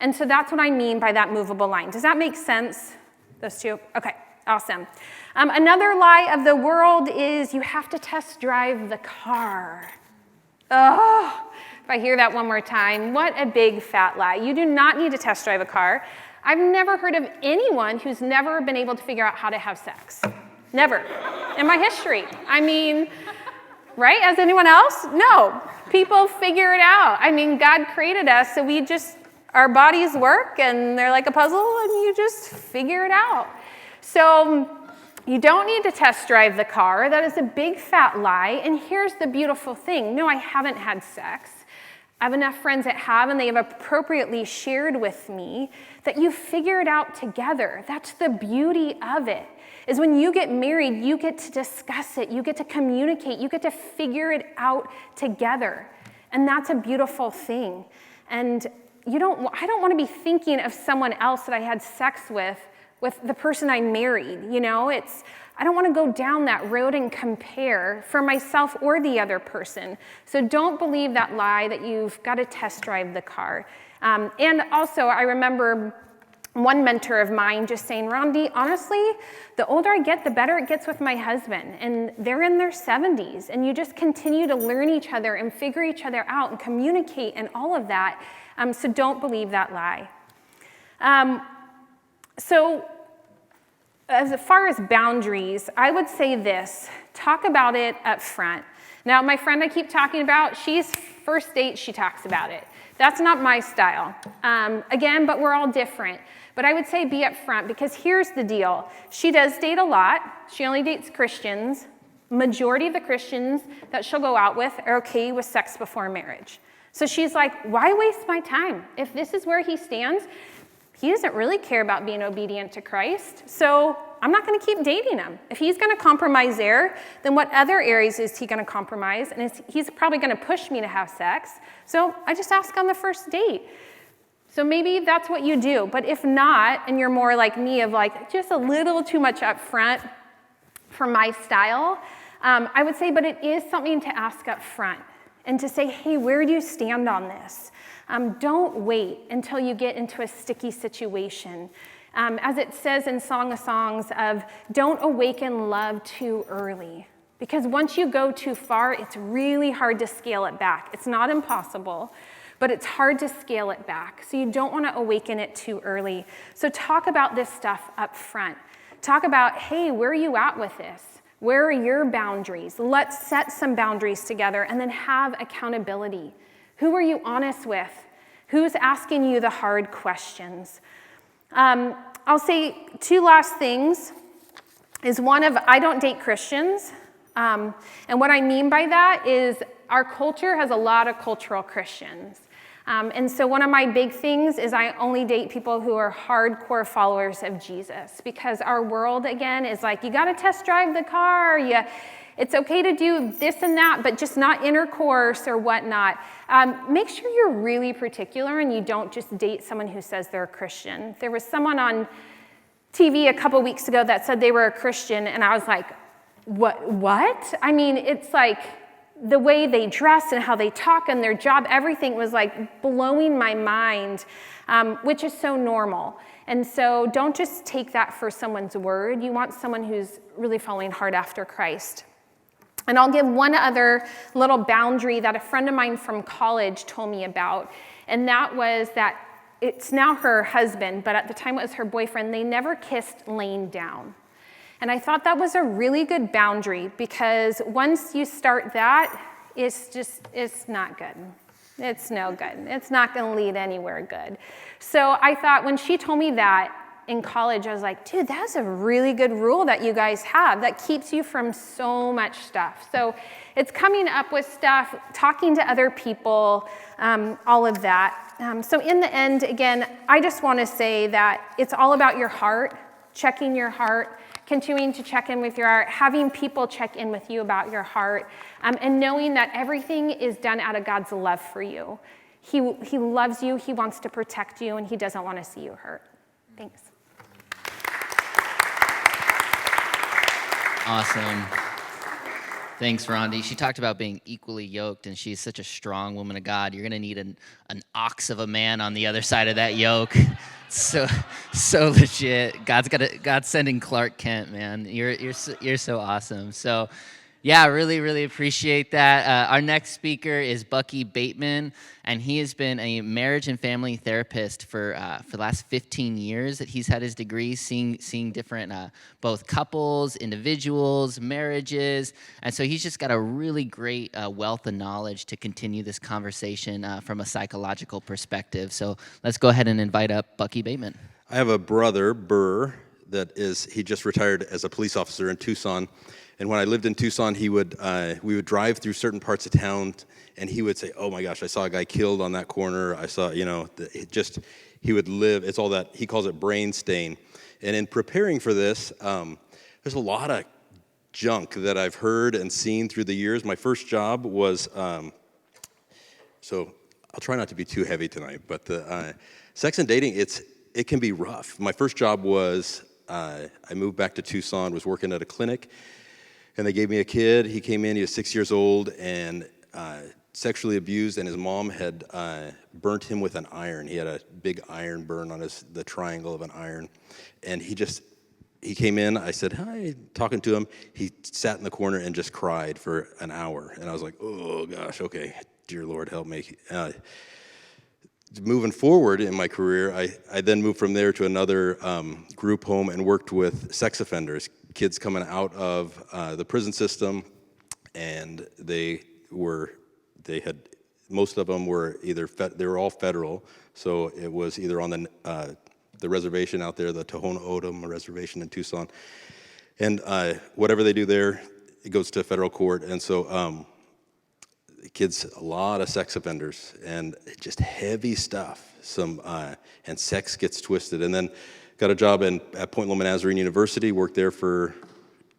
And so that's what I mean by that movable line. Does that make sense? Those two? Okay, awesome. Another lie of the world is you have to test drive the car. Oh, if I hear that one more time, what a big fat lie. You do not need to test drive a car. I've never heard of anyone who's never been able to figure out how to have sex. Never. In my history. I mean, right? As anyone else? No. People figure it out. I mean, God created us, so our bodies work, and they're like a puzzle, and you just figure it out. So you don't need to test drive the car. That is a big fat lie. And here's the beautiful thing. No, I haven't had sex. I have enough friends that have, and they have appropriately shared with me that you figure it out together. That's the beauty of it, is when you get married, you get to discuss it. You get to communicate. You get to figure it out together. And that's a beautiful thing. And I don't want to be thinking of someone else that I had sex with the person I married. I don't want to go down that road and compare for myself or the other person. So don't believe that lie that you've got to test drive the car. And also, I remember one mentor of mine just saying, Rondi, honestly, the older I get, the better it gets with my husband. And they're in their 70s. And you just continue to learn each other and figure each other out and communicate and all of that. So don't believe that lie. So as far as boundaries, I would say this: talk about it up front. Now, my friend I keep talking about, she's first date, she talks about it. That's not my style. Again, but we're all different. But I would say be up front, because here's the deal. She does date a lot. She only dates Christians. Majority of the Christians that she'll go out with are okay with sex before marriage. So she's like, why waste my time? If this is where he stands, he doesn't really care about being obedient to Christ. So I'm not going to keep dating him. If he's going to compromise there, then what other areas is he going to compromise? And he's probably going to push me to have sex. So I just ask on the first date. So maybe that's what you do. But if not, and you're more like me, of like just a little too much up front for my style, I would say, but it is something to ask up front and to say, hey, where do you stand on this? Don't wait until you get into a sticky situation. As it says in Song of Songs of, don't awaken love too early. Because once you go too far, it's really hard to scale it back. It's not impossible, but it's hard to scale it back. So you don't want to awaken it too early. So talk about this stuff up front. Talk about, hey, where are you at with this? Where are your boundaries? Let's set some boundaries together and then have accountability. Who are you honest with? Who's asking you the hard questions? I'll say two last things. Is one of, I don't date Christians. And what I mean by that is our culture has a lot of cultural Christians. And so one of my big things is I only date people who are hardcore followers of Jesus, because our world, again, is like, you got to test drive the car. It's okay to do this and that, but just not intercourse or whatnot. Make sure you're really particular and you don't just date someone who says they're a Christian. There was someone on TV a couple weeks ago that said they were a Christian, and I was like, what? I mean, it's like the way they dress and how they talk and their job, everything was like blowing my mind, which is so normal. And so don't just take that for someone's word. You want someone who's really following hard after Christ. And I'll give one other little boundary that a friend of mine from college told me about, and that was that it's now her husband, but at the time it was her boyfriend. They never kissed laying down. And I thought that was a really good boundary, because once you start that, it's not good. It's no good. It's not going to lead anywhere good. So I thought when she told me that in college, I was like, dude, that's a really good rule that you guys have that keeps you from so much stuff. So it's coming up with stuff, talking to other people, all of that. So in the end, again, I just want to say that it's all about your heart, checking your heart, continuing to check in with your heart, having people check in with you about your heart, and knowing that everything is done out of God's love for you. He loves you, he wants to protect you, and he doesn't want to see you hurt. Thanks. Awesome. Thanks, Rondi. She talked about being equally yoked, and she's such a strong woman of God. You're going to need an ox of a man on the other side of that yoke. So legit. God's sending Clark Kent, man. You're so awesome. So, yeah, really, really appreciate that. Our next speaker is Bucky Bateman, and he has been a marriage and family therapist for the last 15 years that he's had his degree, seeing different both couples, individuals, marriages, and so he's just got a really great wealth of knowledge to continue this conversation from a psychological perspective. So let's go ahead and invite up Bucky Bateman. I have a brother, Burr, he just retired as a police officer in Tucson. And when I lived in Tucson, we would drive through certain parts of town, and he would say, "Oh my gosh, I saw a guy killed on that corner. I saw, he would live." It's all that he calls it brain stain. And in preparing for this, there's a lot of junk that I've heard and seen through the years. My first job was, so I'll try not to be too heavy tonight, but the sex and dating, it can be rough. My first job was I moved back to Tucson, was working at a clinic. And they gave me a kid. He came in, he was 6 years old, and sexually abused, and his mom had burnt him with an iron. He had a big iron burn on the triangle of an iron. And he came in, I said, "Hi," talking to him. He sat in the corner and just cried for an hour. And I was like, oh gosh, okay, dear Lord, help me. moving forward in my career, I then moved from there to another group home and worked with sex offenders, kids coming out of the prison system, and most of them were they were all federal, so it was either on the reservation out there, the Tohono O'odham reservation in Tucson, and whatever they do there, it goes to federal court, and so kids, a lot of sex offenders, and just heavy stuff. And sex gets twisted. And then got a job at Point Loma Nazarene University, worked there for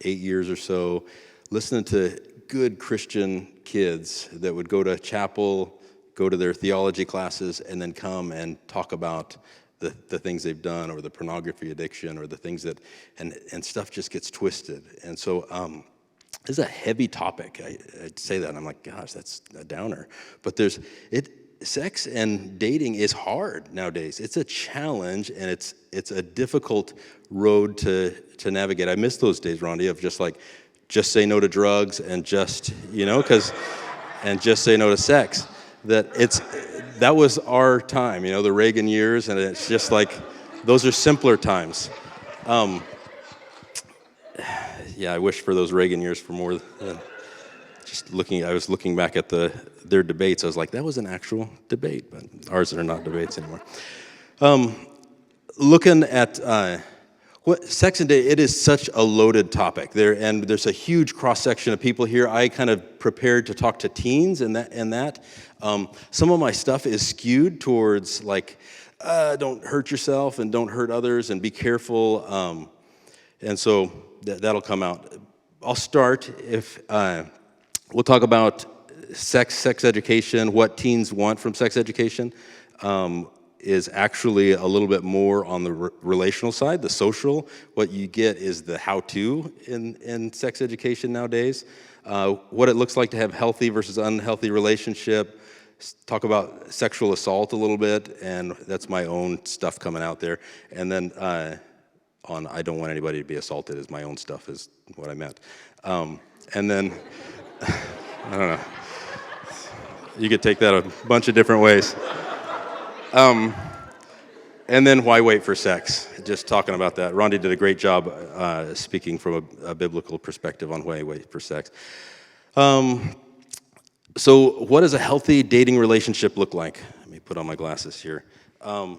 8 years or so, listening to good Christian kids that would go to chapel, go to their theology classes, and then come and talk about the things they've done, or the pornography addiction, or the things that, and stuff just gets twisted. And so this is a heavy topic. I'd say that, and I'm like, gosh, that's a downer. But sex and dating is hard nowadays. It's a challenge, and it's a difficult road to navigate. I miss those days, Rondi, of just say no to drugs and just say no to sex. That was our time, the Reagan years, and it's just like those are simpler times. Yeah, I wish for those Reagan years for more than I was looking back at their debates. I was like, that was an actual debate, but ours are not debates anymore. Looking at what sex and dating, it is such a loaded topic there, and there's a huge cross section of people here. I kind of prepared to talk to teens, and that. Some of my stuff is skewed towards don't hurt yourself and don't hurt others, and be careful. And so that'll come out. I'll start we'll talk about sex education, what teens want from sex education. Is actually a little bit more on the relational side, the social. What you get is the how-to in sex education nowadays. What it looks like to have healthy versus unhealthy relationship. Talk about sexual assault a little bit, and that's my own stuff coming out there. And then I don't want anybody to be assaulted is my own stuff, is what I meant. And then, I don't know. You could take that a bunch of different ways. And then why wait for sex? Just talking about that. Rondi did a great job speaking from a biblical perspective on why wait for sex. So what does a healthy dating relationship look like? Let me put on my glasses here. A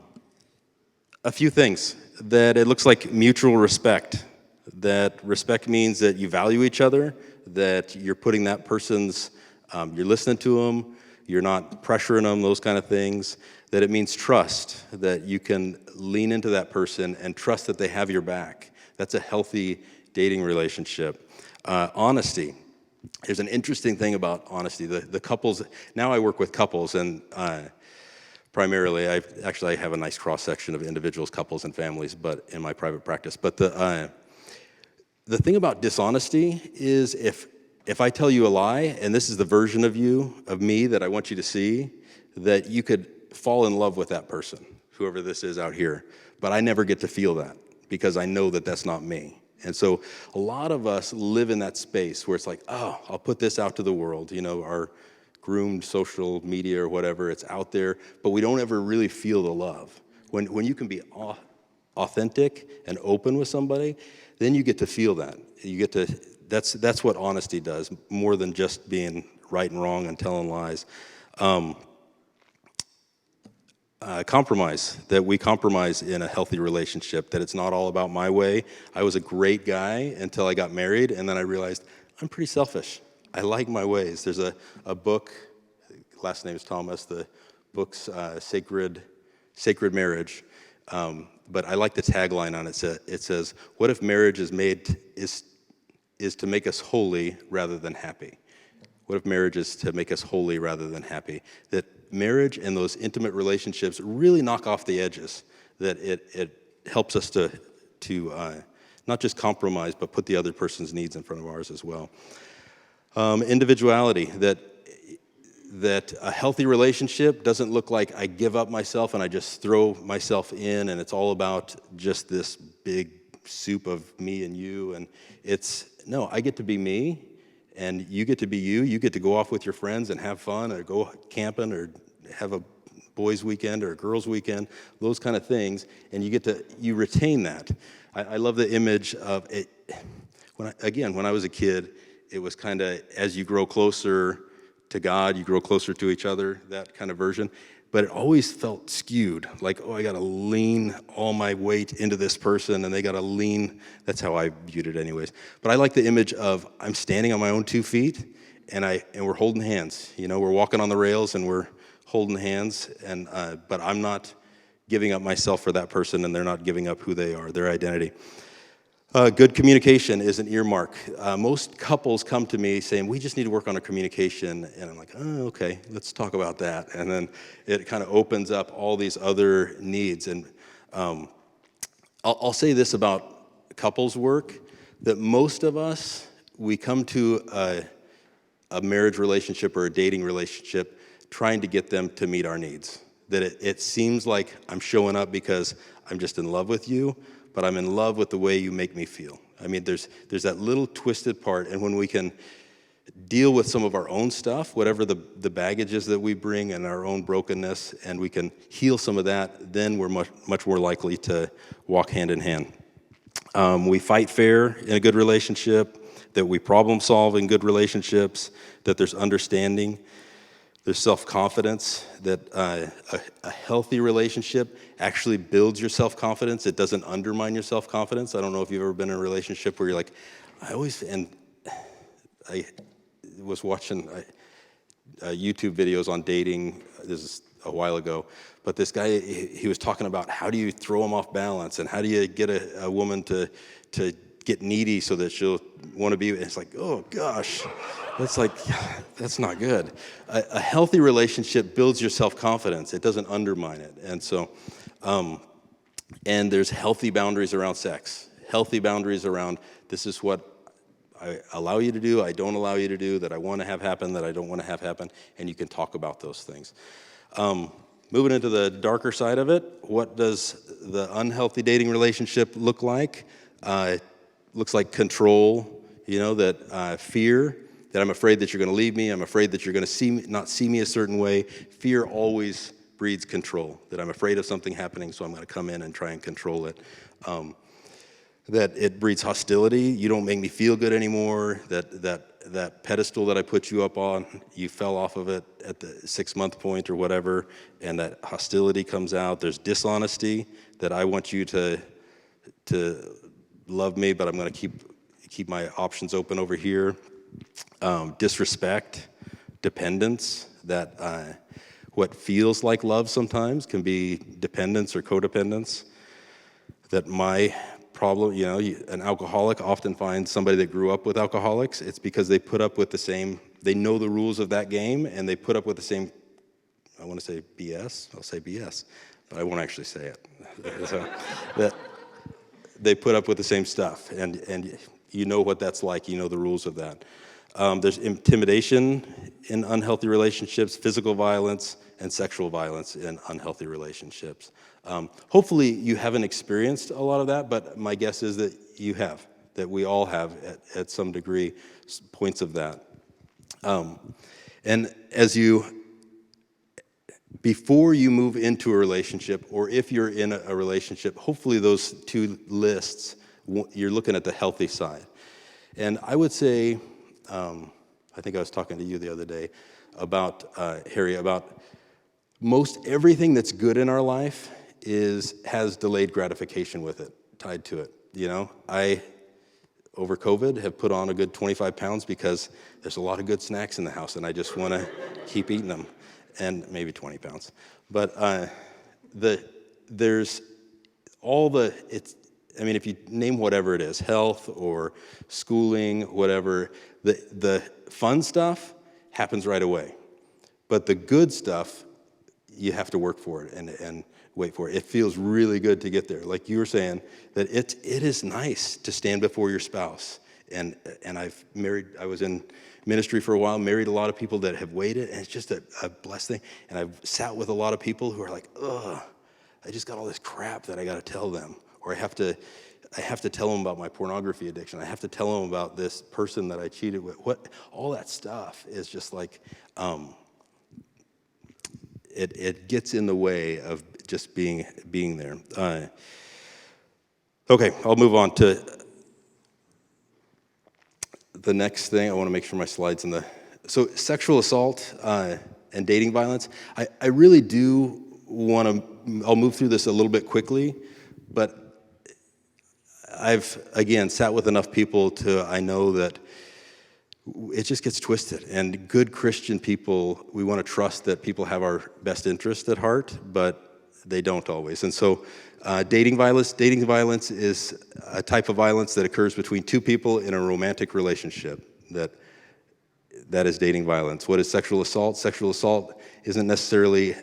few things. That it looks like mutual respect. That respect means that you value each other, that you're putting that person's, you're listening to them, you're not pressuring them, those kind of things. That it means trust, that you can lean into that person and trust that they have your back. That's a healthy dating relationship. Honesty. There's an interesting thing about honesty. The couples, now I work with couples, and primarily I have a nice cross-section of individuals, couples, and families, but in my private practice. But the thing about dishonesty is if I tell you a lie, and this is the version of me that I want you to see, that you could fall in love with that person, whoever this is out here, but I never get to feel that because I know that that's not me. And so a lot of us live in that space where it's like, oh, I'll put this out to the world, our groomed social media or whatever, it's out there, but we don't ever really feel the love. When you can be authentic and open with somebody, then you get to feel that. That's what honesty does, more than just being right and wrong and telling lies. Compromise, that we compromise in a healthy relationship, that it's not all about my way. I was a great guy until I got married, and then I realized I'm pretty selfish. I like my ways. There's a book, last name is Thomas, the book's Sacred Marriage, but I like the tagline on it. It says, what if marriage is to make us holy rather than happy? What if marriage is to make us holy rather than happy? That marriage and those intimate relationships really knock off the edges, that it helps us to not just compromise, but put the other person's needs in front of ours as well. Individuality, that a healthy relationship doesn't look like I give up myself and I just throw myself in and it's all about just this big soup of me and you, and no, I get to be me, and you get to be you. You get to go off with your friends and have fun, or go camping, or have a boys' weekend or a girls' weekend, those kind of things, and you retain that. I love the image of it. When I was a kid, it was kind of as you grow closer to God, you grow closer to each other, that kind of version. But it always felt skewed, like, oh, I got to lean all my weight into this person, and they got to lean. That's how I viewed it anyways. But I like the image of I'm standing on my own 2 feet, and we're holding hands. You know, we're walking on the rails, and we're holding hands, but I'm not giving up myself for that person, and they're not giving up who they are, their identity. Good communication is an earmark. Most couples come to me saying, we just need to work on our communication. And I'm like, oh, okay, let's talk about that. And then it kind of opens up all these other needs. And I'll say this about couples work, that most of us, we come to a marriage relationship or a dating relationship trying to get them to meet our needs. That it seems like I'm showing up because I'm just in love with you, but I'm in love with the way you make me feel. I mean, there's that little twisted part, and when we can deal with some of our own stuff, whatever the baggage is that we bring and our own brokenness, and we can heal some of that, then we're much more likely to walk hand in hand. We fight fair in a good relationship, that we problem solve in good relationships, that there's understanding. There's self-confidence, that a healthy relationship actually builds your self-confidence. It doesn't undermine your self-confidence. I don't know if you've ever been in a relationship where you're like, I was watching YouTube videos on dating, this is a while ago, but this guy, he was talking about how do you throw them off balance, and how do you get a woman to get needy so that she'll want to be, it's like, oh gosh, that's not good. A healthy relationship builds your self-confidence. It doesn't undermine it. And so, and there's healthy boundaries around sex, healthy boundaries around this is what I allow you to do, I don't allow you to do, that I want to have happen, that I don't want to have happen, and you can talk about those things. Moving into the darker side of it, what does the unhealthy dating relationship look like? Looks like control, that fear, that I'm afraid that you're going to leave me, I'm afraid that you're going to not see me a certain way. Fear always breeds control, that I'm afraid of something happening, so I'm going to come in and try and control it. That it breeds hostility. You don't make me feel good anymore. That pedestal that I put you up on, you fell off of it at the 6-month point or whatever, and that hostility comes out. There's dishonesty, that I want you to love me, but I'm going to keep my options open over here. Disrespect, dependence, that what feels like love sometimes can be dependence or codependence. That my problem, an alcoholic often finds somebody that grew up with alcoholics. It's because they put up with they know the rules of that game, and they put up with the same, I want to say BS, I'll say BS, but I won't actually say it. So, that they put up with the same stuff, and you know what that's like, you know the rules of that. There's intimidation in unhealthy relationships, physical violence, and sexual violence in unhealthy relationships. Hopefully you haven't experienced a lot of that, but my guess is that you have, that we all have at some degree points of that. And before you move into a relationship, or if you're in a relationship, hopefully those two lists, you're looking at the healthy side. And I would say, I think I was talking to you the other day about, Harry, about most everything that's good in our life has delayed gratification with it, tied to it. I, over COVID, have put on a good 25 pounds because there's a lot of good snacks in the house, and I just want to keep eating them, and maybe 20 pounds. But there's if you name whatever it is, health or schooling, whatever, the fun stuff happens right away. But the good stuff, you have to work for it and wait for it. It feels really good to get there. Like you were saying, that it is nice to stand before your spouse. And I was in ministry for a while, married a lot of people that have waited, and it's just a blessed thing. And I've sat with a lot of people who are like, ugh, I just got all this crap that I got to tell them. Or I have to tell them about my pornography addiction. I have to tell them about this person that I cheated with. All that stuff is just like, it gets in the way of just being there. Okay, I'll move on to the next thing. I want to make sure my slide's in the... So sexual assault and dating violence. I really do want to... I'll move through this a little bit quickly, but I've, again, sat with enough people I know that it just gets twisted. And good Christian people, we want to trust that people have our best interest at heart, but they don't always. And so dating violence is a type of violence that occurs between two people in a romantic relationship. That is dating violence. What is sexual assault? Sexual assault isn't necessarily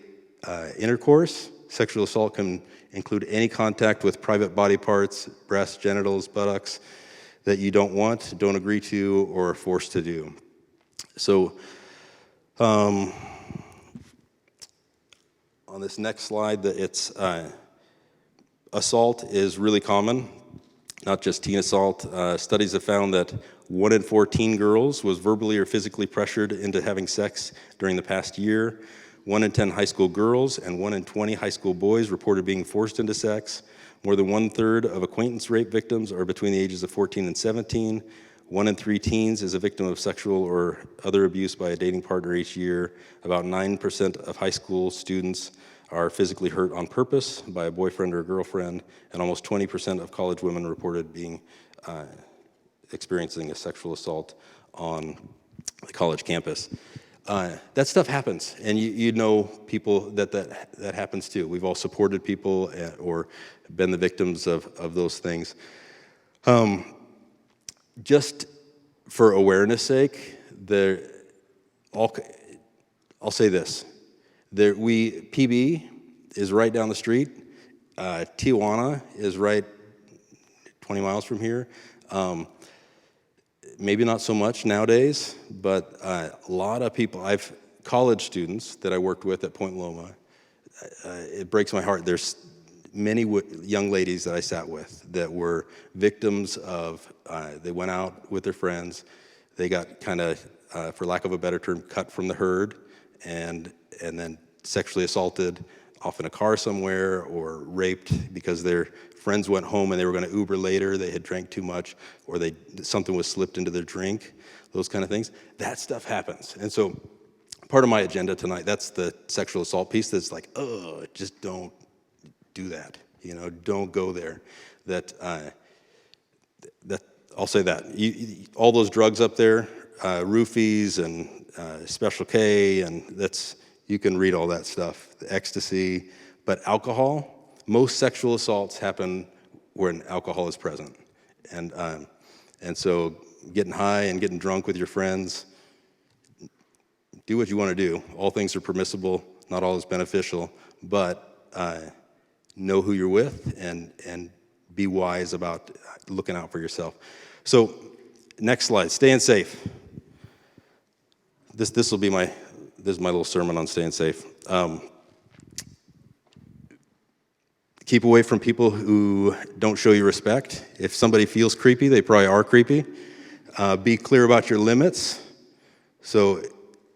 intercourse. Sexual assault can include any contact with private body parts, breasts, genitals, buttocks, that you don't want, don't agree to, or are forced to do. So, on this next slide, assault is really common, not just teen assault. Studies have found that 1 in 4 teen girls was verbally or physically pressured into having sex during the past year. 1 in 10 high school girls and 1 in 20 high school boys reported being forced into sex. More than 1/3 of acquaintance rape victims are between the ages of 14 and 17. 1 in 3 teens is a victim of sexual or other abuse by a dating partner each year. About 9% of high school students are physically hurt on purpose by a boyfriend or girlfriend, and almost 20% of college women reported being experiencing a sexual assault on the college campus. That stuff happens, and you know people that happens to. We've all supported people or been the victims of those things. Just for awareness sake, I'll say this. PB is right down the street. Tijuana is right 20 miles from here. Maybe not so much nowadays, but a lot of people, college students that I worked with at Point Loma, it breaks my heart. There's many young ladies that I sat with that were victims of, they went out with their friends, they got kind of, for lack of a better term, cut from the herd, and then sexually assaulted off in a car somewhere, or raped because their friends went home and they were going to Uber later, they had drank too much, or something was slipped into their drink, those kind of things. That stuff happens. And so part of my agenda tonight, that's the sexual assault piece that's like, oh, just don't do that. Don't go there. That I'll say that. All those drugs up there, roofies and Special K, and you can read all that stuff, the ecstasy. But alcohol, most sexual assaults happen when alcohol is present. And so getting high and getting drunk with your friends, do what you want to do. All things are permissible, not all is beneficial, but know who you're with and be wise about looking out for yourself. So next slide, staying safe. This is my little sermon on staying safe. Keep away from people who don't show you respect. If somebody feels creepy, they probably are creepy. Be clear about your limits. So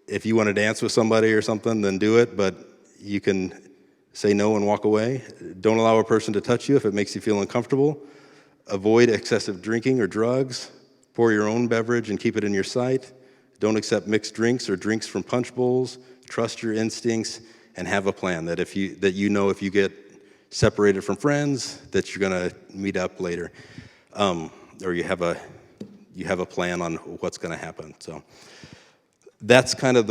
if you want to dance with somebody or something, then do it, but you can say no and walk away. Don't allow a person to touch you if it makes you feel uncomfortable. Avoid excessive drinking or drugs. Pour your own beverage and keep it in your sight. Don't accept mixed drinks or drinks from punch bowls. Trust your instincts and have a plan that if you get separated from friends, that you're going to meet up later, or you have a plan on what's going to happen. So that's kind of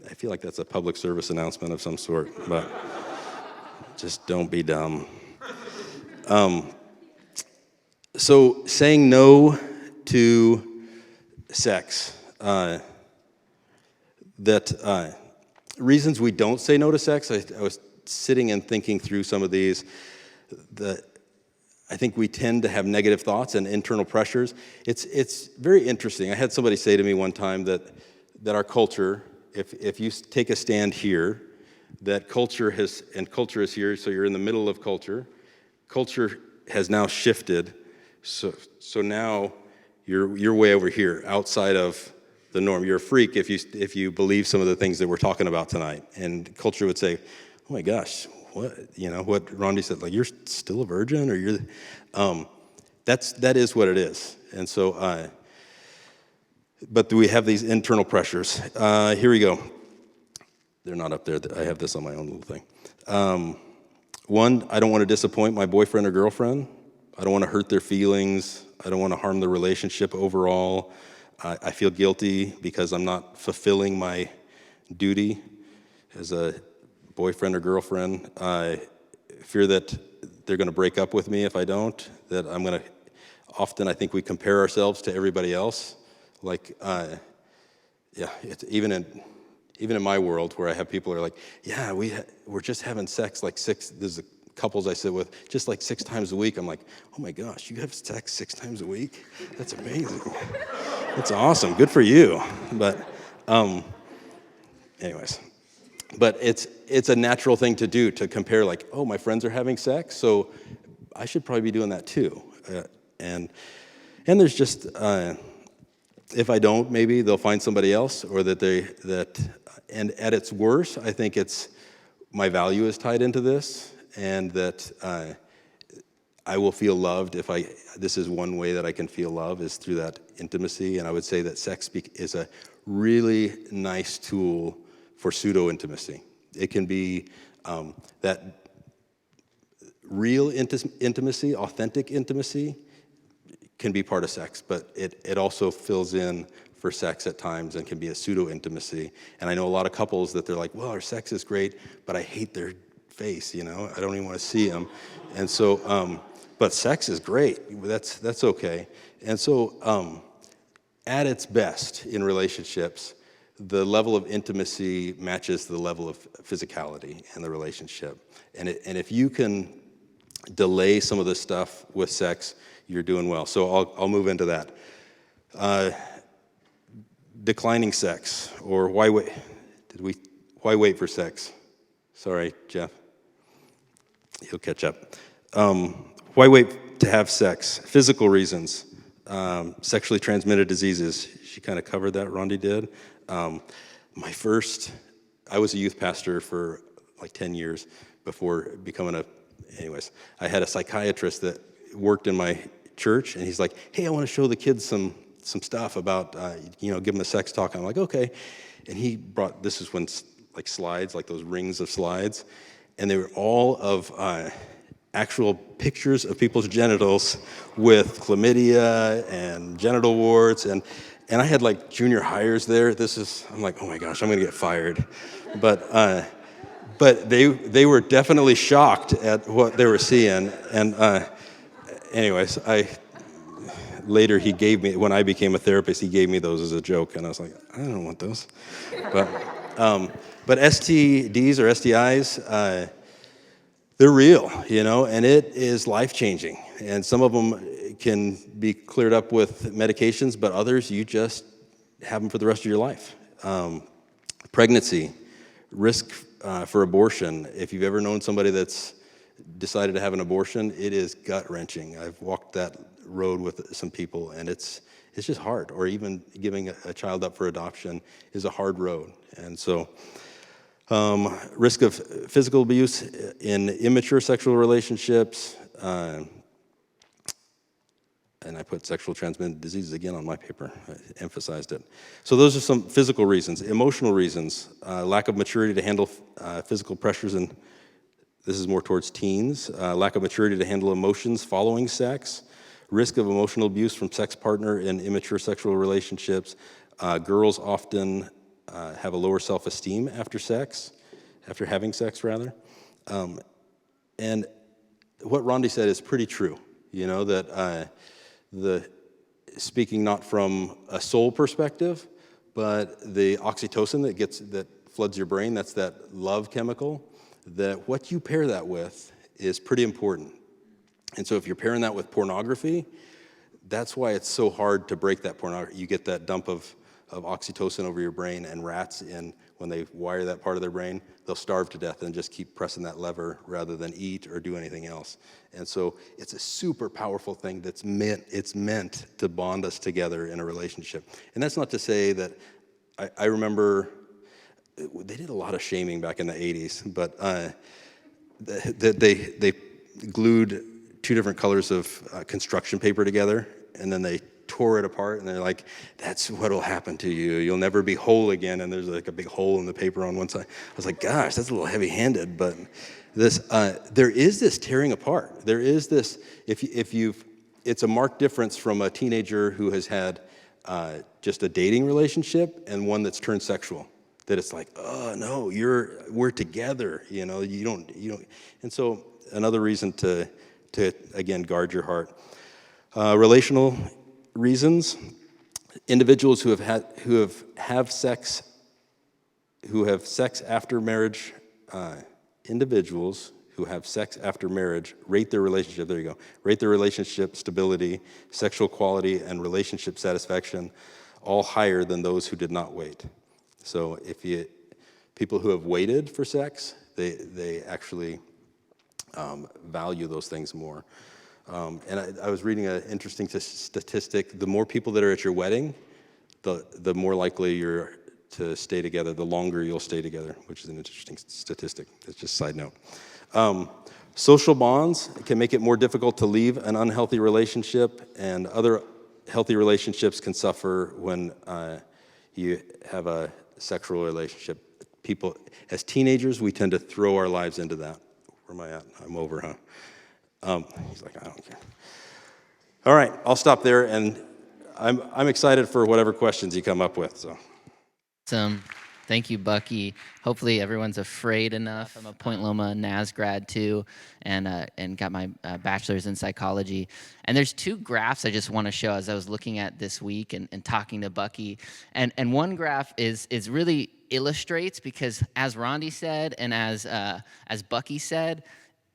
I feel like that's a public service announcement of some sort, but just don't be dumb. So saying no to sex, reasons we don't say no to sex, I was sitting and thinking through some of these. I think we tend to have negative thoughts and internal pressures. It's very interesting. I had somebody say to me one time that our culture, if you take a stand here, that culture is here, so you're in the middle of culture. Culture has now shifted, so now you're way over here, outside of the norm. You're a freak if you believe some of the things that we're talking about tonight. And culture would say, oh my gosh, what Rondi said, like, you're still a virgin, or you're, that is what it is. And so, but we have these internal pressures. Here we go. They're not up there. I have this on my own little thing. One, I don't want to disappoint my boyfriend or girlfriend. I don't want to hurt their feelings. I don't want to harm the relationship overall. I feel guilty because I'm not fulfilling my duty as a boyfriend or girlfriend. I fear that they're going to break up with me if I don't, that I'm going to, often I think we compare ourselves to everybody else. Like, it's even in my world where I have people who are like, yeah, we're just having sex like there's couples I sit with just like 6 times a week. I'm like, oh my gosh, you have sex 6 times a week? That's amazing. That's awesome. Good for you. But anyways, but it's a natural thing to do, to compare, like, oh, my friends are having sex, so I should probably be doing that too. And there's just if I don't, maybe they'll find somebody else, or and at its worst, I think it's my value is tied into this, and that I will feel loved this is one way that I can feel love, is through that intimacy. And I would say that sex is a really nice tool for pseudo-intimacy. It can be that real intimacy, authentic intimacy, can be part of sex, but it also fills in for sex at times and can be a pseudo-intimacy. And I know a lot of couples that they're like, well, our sex is great, but I hate their face, I don't even want to see them. And so, but sex is great. That's okay. And so, at its best in relationships, the level of intimacy matches the level of physicality in the relationship. And if you can delay some of this stuff with sex, you're doing well. So I'll move into that. Declining sex, or why wait for sex? Sorry, Jeff. He'll catch up. Why wait to have sex? Physical reasons, sexually transmitted diseases. She kind of covered that, Rondi did. I was a youth pastor for like 10 years before becoming anyways, I had a psychiatrist that worked in my church, and he's like, hey, I want to show the kids some stuff about, give them a sex talk. And I'm like, okay. And he brought, this is when like slides, like those rings of slides, and they were all of actual pictures of people's genitals with chlamydia and genital warts, and I had like junior hires there. I'm like, oh my gosh, I'm gonna get fired. But they were definitely shocked at what they were seeing. And anyways, later he gave me, when I became a therapist, he gave me those as a joke, and I was like, I don't want those. But STDs or STIs, they're real, and it is life-changing. And some of them can be cleared up with medications, but others, you just have them for the rest of your life. Pregnancy, risk for abortion. If you've ever known somebody that's decided to have an abortion, it is gut-wrenching. I've walked that road with some people, and it's just hard. Or even giving a child up for adoption is a hard road. And so risk of physical abuse in immature sexual relationships, and I put sexual transmitted diseases again on my paper. I emphasized it. So those are some physical reasons. Emotional reasons, lack of maturity to handle physical pressures, and this is more towards teens. Lack of maturity to handle emotions following sex. Risk of emotional abuse from sex partner in immature sexual relationships. Girls often have a lower self-esteem after having sex, rather. And what Rondi said is pretty true, that speaking not from a soul perspective, but the oxytocin that floods your brain, that's that love chemical, that what you pair that with is pretty important. And so if you're pairing that with pornography, that's why it's so hard to break that pornography. You get that dump of of oxytocin over your brain, and rats, when they wire that part of their brain, they'll starve to death and just keep pressing that lever rather than eat or do anything else. And so it's a super powerful thing that's meant to bond us together in a relationship. And that's not to say that, I remember they did a lot of shaming back in the 80s, but they glued two different colors of construction paper together, and then they tore it apart, and they're like, that's what'll happen to you. You'll never be whole again. And there's like a big hole in the paper on one side. I was like, gosh, that's a little heavy-handed. But there is this tearing apart. There is this, it's a marked difference from a teenager who has had just a dating relationship and one that's turned sexual. That it's like, oh no, we're together. You don't. And so another reason to again guard your heart. Relational reasons: individuals who have sex after marriage. Individuals who have sex after marriage rate their relationship. There you go. Rate their relationship stability, sexual quality, and relationship satisfaction all higher than those who did not wait. So people who have waited for sex, they actually value those things more. And I was reading an interesting statistic. The more people that are at your wedding, the more likely you're to stay together, the longer you'll stay together, which is an interesting statistic. That's just a side note. Social bonds can make it more difficult to leave an unhealthy relationship, and other healthy relationships can suffer when you have a sexual relationship. People, as teenagers, we tend to throw our lives into that. Where am I at? I'm over, huh? He's like, I don't care. All right, I'll stop there, and I'm excited for whatever questions you come up with. So. Awesome. Thank you, Bucky. Hopefully everyone's afraid enough. I'm a Point Loma NAS grad too, and got my bachelor's in psychology. And there's two graphs I just want to show as I was looking at this week and talking to Bucky. And one graph is really illustrates, because as Rondi said and as Bucky said,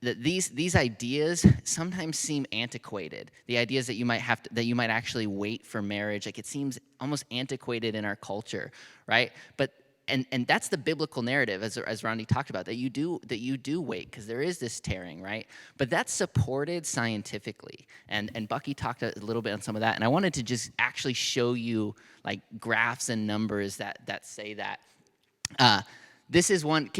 that these ideas sometimes seem antiquated. The ideas that you might actually wait for marriage, like it seems almost antiquated in our culture, right? But and that's the biblical narrative, as Rondi talked about, that you do wait, because there is this tearing, right? But that's supported scientifically, and Bucky talked a little bit on some of that, and I wanted to just actually show you like graphs and numbers that say that. This is one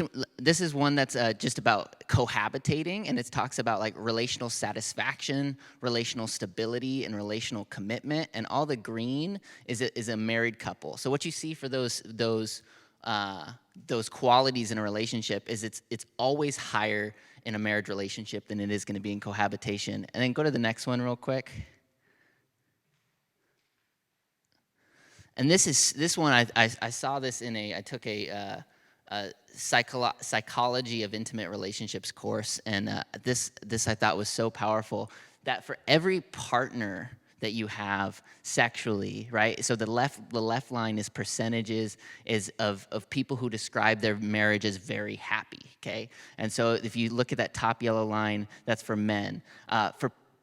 that's just about cohabitating, and it talks about like relational satisfaction, relational stability, and relational commitment. And all the green is a married couple. So what you see for those qualities in a relationship is it's always higher in a marriage relationship than it is going to be in cohabitation. And then go to the next one real quick. And this one I saw this I took a psychology of intimate relationships course, and this I thought was so powerful, that for every partner that you have sexually, right? So the left line is percentages of people who describe their marriage as very happy, okay? And so if you look at that top yellow line, that's for men.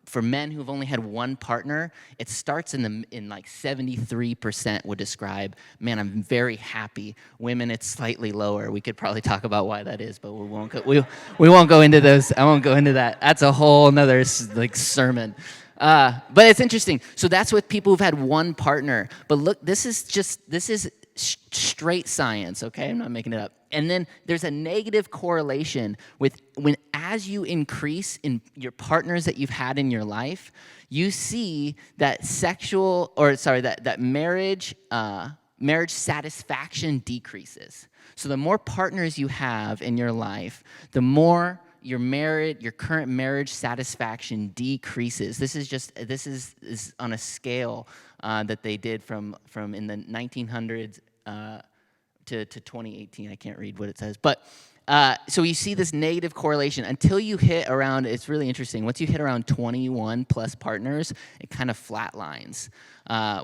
For men who've only had one partner, it starts in like 73% would describe, man, I'm very happy. Women, it's slightly lower. We could probably talk about why that is, but we won't go into those. I won't go into that. That's a whole nother like sermon. But it's interesting. So that's with people who've had one partner. But look, this is straight science, okay? I'm not making it up. And then there's a negative correlation with as you increase in your partners that you've had in your life, you see that that marriage satisfaction decreases. So the more partners you have in your life, the more your current marriage satisfaction decreases. This is on a scale that they did from in the 1900s to 2018. I can't read what it says, but so you see this negative correlation until you hit around. It's really interesting. Once you hit around 21 plus partners, it kind of flatlines,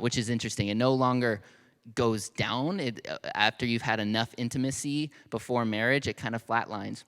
which is interesting. It no longer goes down. After you've had enough intimacy before marriage, it kind of flatlines.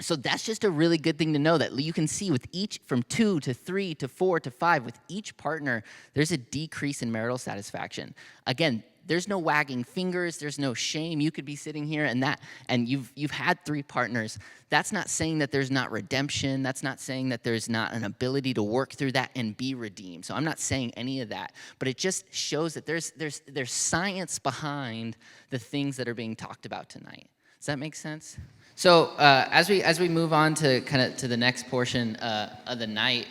So that's just a really good thing to know, that you can see with each, from 2 to 3 to 4 to 5, with each partner, there's a decrease in marital satisfaction. Again, there's no wagging fingers, there's no shame. You could be sitting here and you've had 3 partners. That's not saying that there's not redemption. That's not saying that there's not an ability to work through that and be redeemed. So I'm not saying any of that, but it just shows that there's science behind the things that are being talked about tonight. Does that make sense? So as we move on to kind of to the next portion of the night,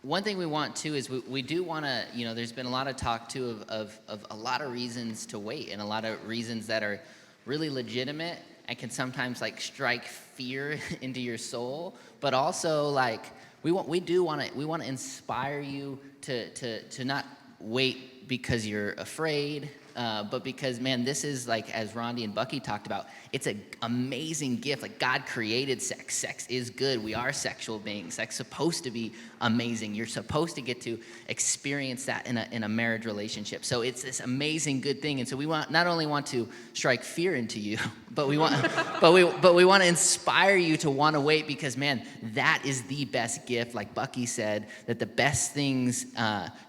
one thing we want to is we do want to, there's been a lot of talk too of a lot of reasons to wait, and a lot of reasons that are really legitimate and can sometimes like strike fear into your soul, but also like we want to inspire you to not wait because you're afraid, but because, man, this is like, as Rondi and Bucky talked about, it's an amazing gift. Like, God created sex. Sex is good. We are sexual beings. Sex is supposed to be amazing. You're supposed to get to experience that in a marriage relationship. So it's this amazing good thing. And so we not only want to strike fear into you, but we want we want to inspire you to want to wait, because, man, that is the best gift. Like Bucky said, that the best things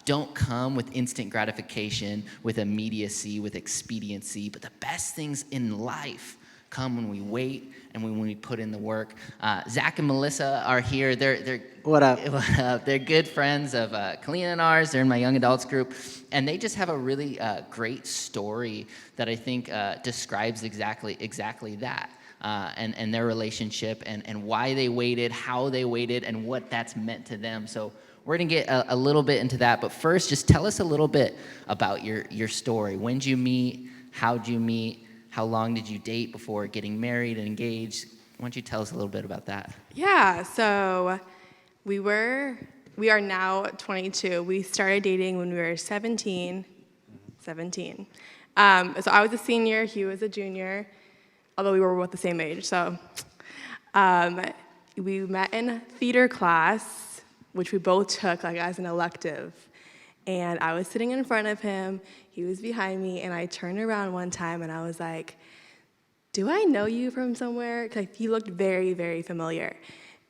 don't come with instant gratification, with immediacy, with expediency, but the best things in life come when we wait and when we put in the work. Zach and Melissa are here. They're What up? They're good friends of Colleen and ours. They're in my young adults group, and they just have a really great story that I think describes exactly that. And their relationship and why they waited, how they waited, and what that's meant to them. So we're going to get a little bit into that. But first, just tell us a little bit about your story. When did you meet? How'd you meet? How long did you date before getting married and engaged? Why don't you tell us a little bit about that? Yeah, so we are now 22. We started dating when we were 17. So I was a senior, he was a junior, although we were both the same age. So we met in theater class, which we both took like as an elective. And I was sitting in front of him, he was behind me, and I turned around one time and I was like, do I know you from somewhere? 'Cause he looked very, very familiar.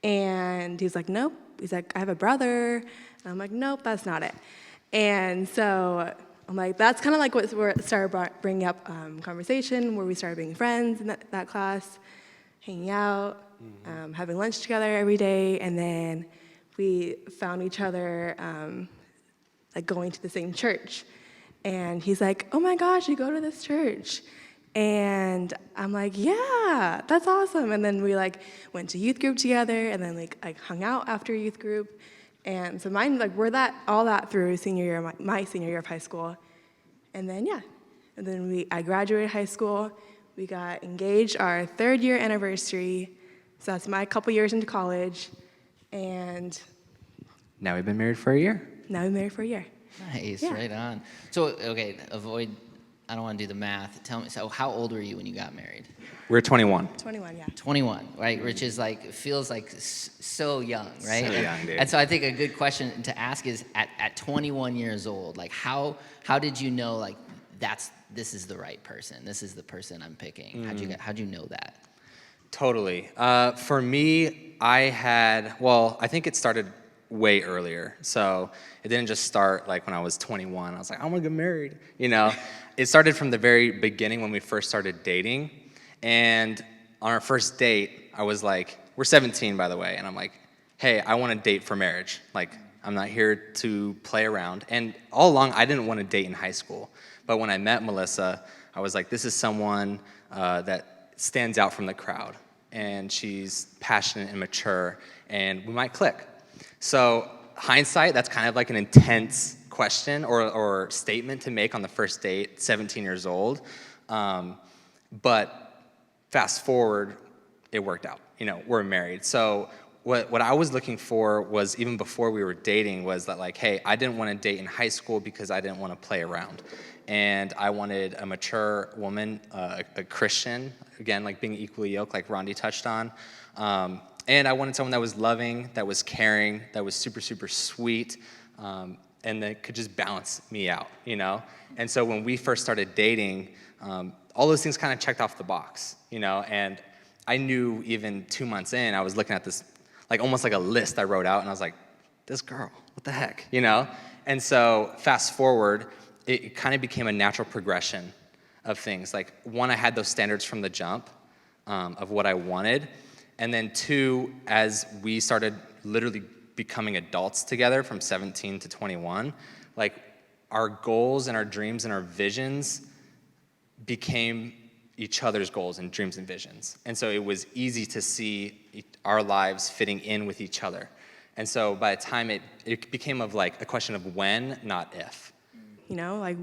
And he was like, nope. He's like, I have a brother. And I'm like, nope, that's not it. And so I'm like, that's kind of like what started bringing up conversation, where we started being friends in that class, hanging out, having lunch together every day, and then we found each other like going to the same church. And he's like, oh my gosh, you go to this church. And I'm like, yeah, that's awesome. And then we like went to youth group together, and then like hung out after youth group. And so mine, like, we're all that through senior year, my senior year of high school. And then, yeah, and then I graduated high school. We got engaged our 3rd year anniversary. So that's my couple years into college. And Now we've been married for a year. now we're married for a year. Nice, Yeah. right on. So, okay, I don't want to do the math. Tell me, so how old were you when you got married? We're 21. 21, yeah. 21, right? Which is like, feels like so young, right? So young, dude. And so I think a good question to ask is, at 21 years old, like how did you know, like, this is the right person? This is the person I'm picking. How'd you know that? Totally. For me, I think it started way earlier. So it didn't just start like when I was 21. I was like, I want to get married. It started from the very beginning when we first started dating. And on our first date, I was like, we're 17, by the way. And I'm like, hey, I want to date for marriage. Like, I'm not here to play around. And all along, I didn't want to date in high school. But when I met Melissa, I was like, this is someone that stands out from the crowd. And she's passionate and mature, and we might click. So hindsight, that's kind of like an intense question or statement to make on the first date, 17 years old. But fast forward, it worked out. We're married. So what I was looking for was, even before we were dating, was that like, hey, I didn't want to date in high school because I didn't want to play around. And I wanted a mature woman, a Christian, again, like being equally yoked, like Rondi touched on. And I wanted someone that was loving, that was caring, that was super, super sweet, and that could just balance me out, And so when we first started dating, all those things kind of checked off the box, And I knew even 2 months in, I was looking at this, like almost like a list I wrote out, and I was like, this girl, what the heck, And so fast forward, it kind of became a natural progression of things. Like, one, I had those standards from the jump of what I wanted. And then two, as we started literally becoming adults together from 17 to 21, like, our goals and our dreams and our visions became each other's goals and dreams and visions. And so it was easy to see our lives fitting in with each other. And so by the time it became of like a question of when, not if. You know, like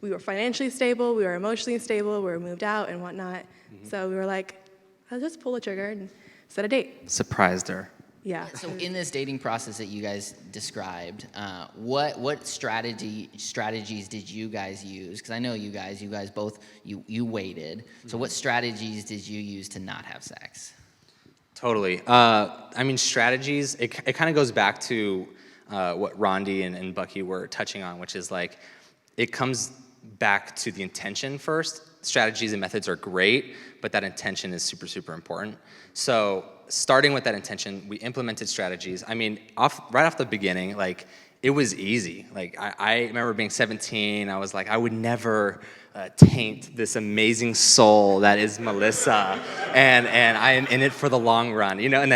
we were financially stable, we were emotionally stable, we were moved out and whatnot. So we were like, let's just pull the trigger and set a date. Surprised her. Yeah. So in this dating process that you guys described, what strategies did you guys use? Because I know you guys both, you waited. So what strategies did you use to not have sex? Totally. I mean, strategies, it kind of goes back to what Rondi and Bucky were touching on, which is like, it comes back to the intention first. Strategies and methods are great, but that intention is super, super important. So starting with that intention, we implemented strategies. I mean, right off the beginning, like, it was easy. Like, I remember being 17, I was like, I would never taint this amazing soul that is Melissa, and I am in it for the long run, you know, and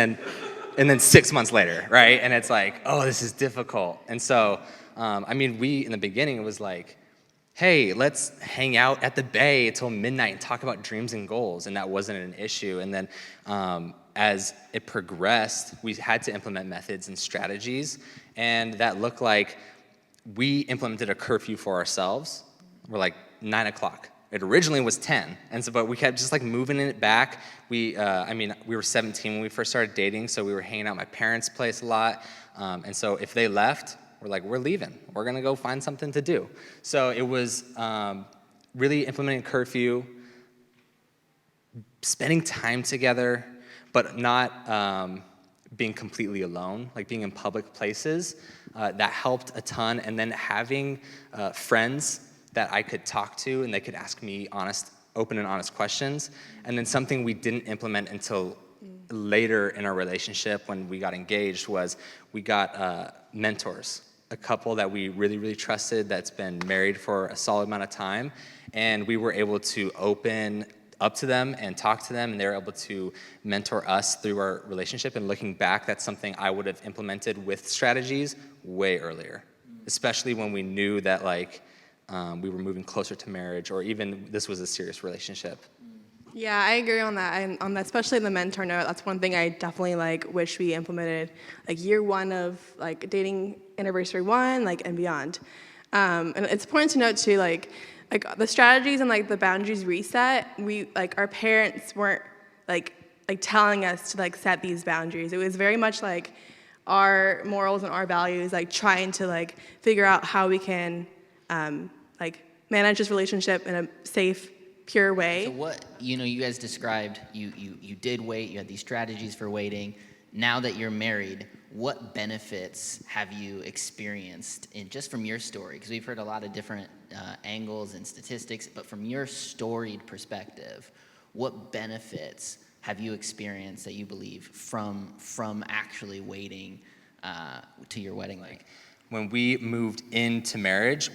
then 6 months later, right? And it's like, oh, this is difficult. And so, I mean, in the beginning, it was like, hey, let's hang out at the bay until midnight and talk about dreams and goals, and that wasn't an issue. And then as it progressed, we had to implement methods and strategies, and that looked like we implemented a curfew for ourselves. We're like 9 o'clock. It originally was 10, and so, but we kept just like moving it back. I mean, we were 17 when we first started dating, so we were hanging out at my parents' place a lot, and so if they left, we're like, we're leaving. We're gonna go find something to do. So it was really implementing curfew, spending time together, but not being completely alone, like being in public places. That helped a ton. And then having friends that I could talk to and they could ask me open and honest questions. And then something we didn't implement until later in our relationship when we got engaged was we got mentors. A couple that we really, really trusted that's been married for a solid amount of time. And we were able to open up to them and talk to them, and they were able to mentor us through our relationship. And looking back, that's something I would have implemented with strategies way earlier, especially when we knew that like we were moving closer to marriage, or even this was a serious relationship. Yeah, I agree on that. And on that, especially the mentor note, that's one thing I definitely like wish we implemented, like year one of like dating anniversary one, like and beyond. And it's important to note too, like the strategies and like the boundaries reset. We like our parents weren't like telling us to like set these boundaries. It was very much like our morals and our values, like trying to like figure out how we can like manage this relationship in a safe, pure way. So what, you guys described, you did wait, you had these strategies for waiting. Now that you're married, what benefits have you experienced just from your story? Because we've heard a lot of different angles and statistics, but from your storied perspective, what benefits have you experienced that you believe from actually waiting to your wedding? Like, when we moved into marriage,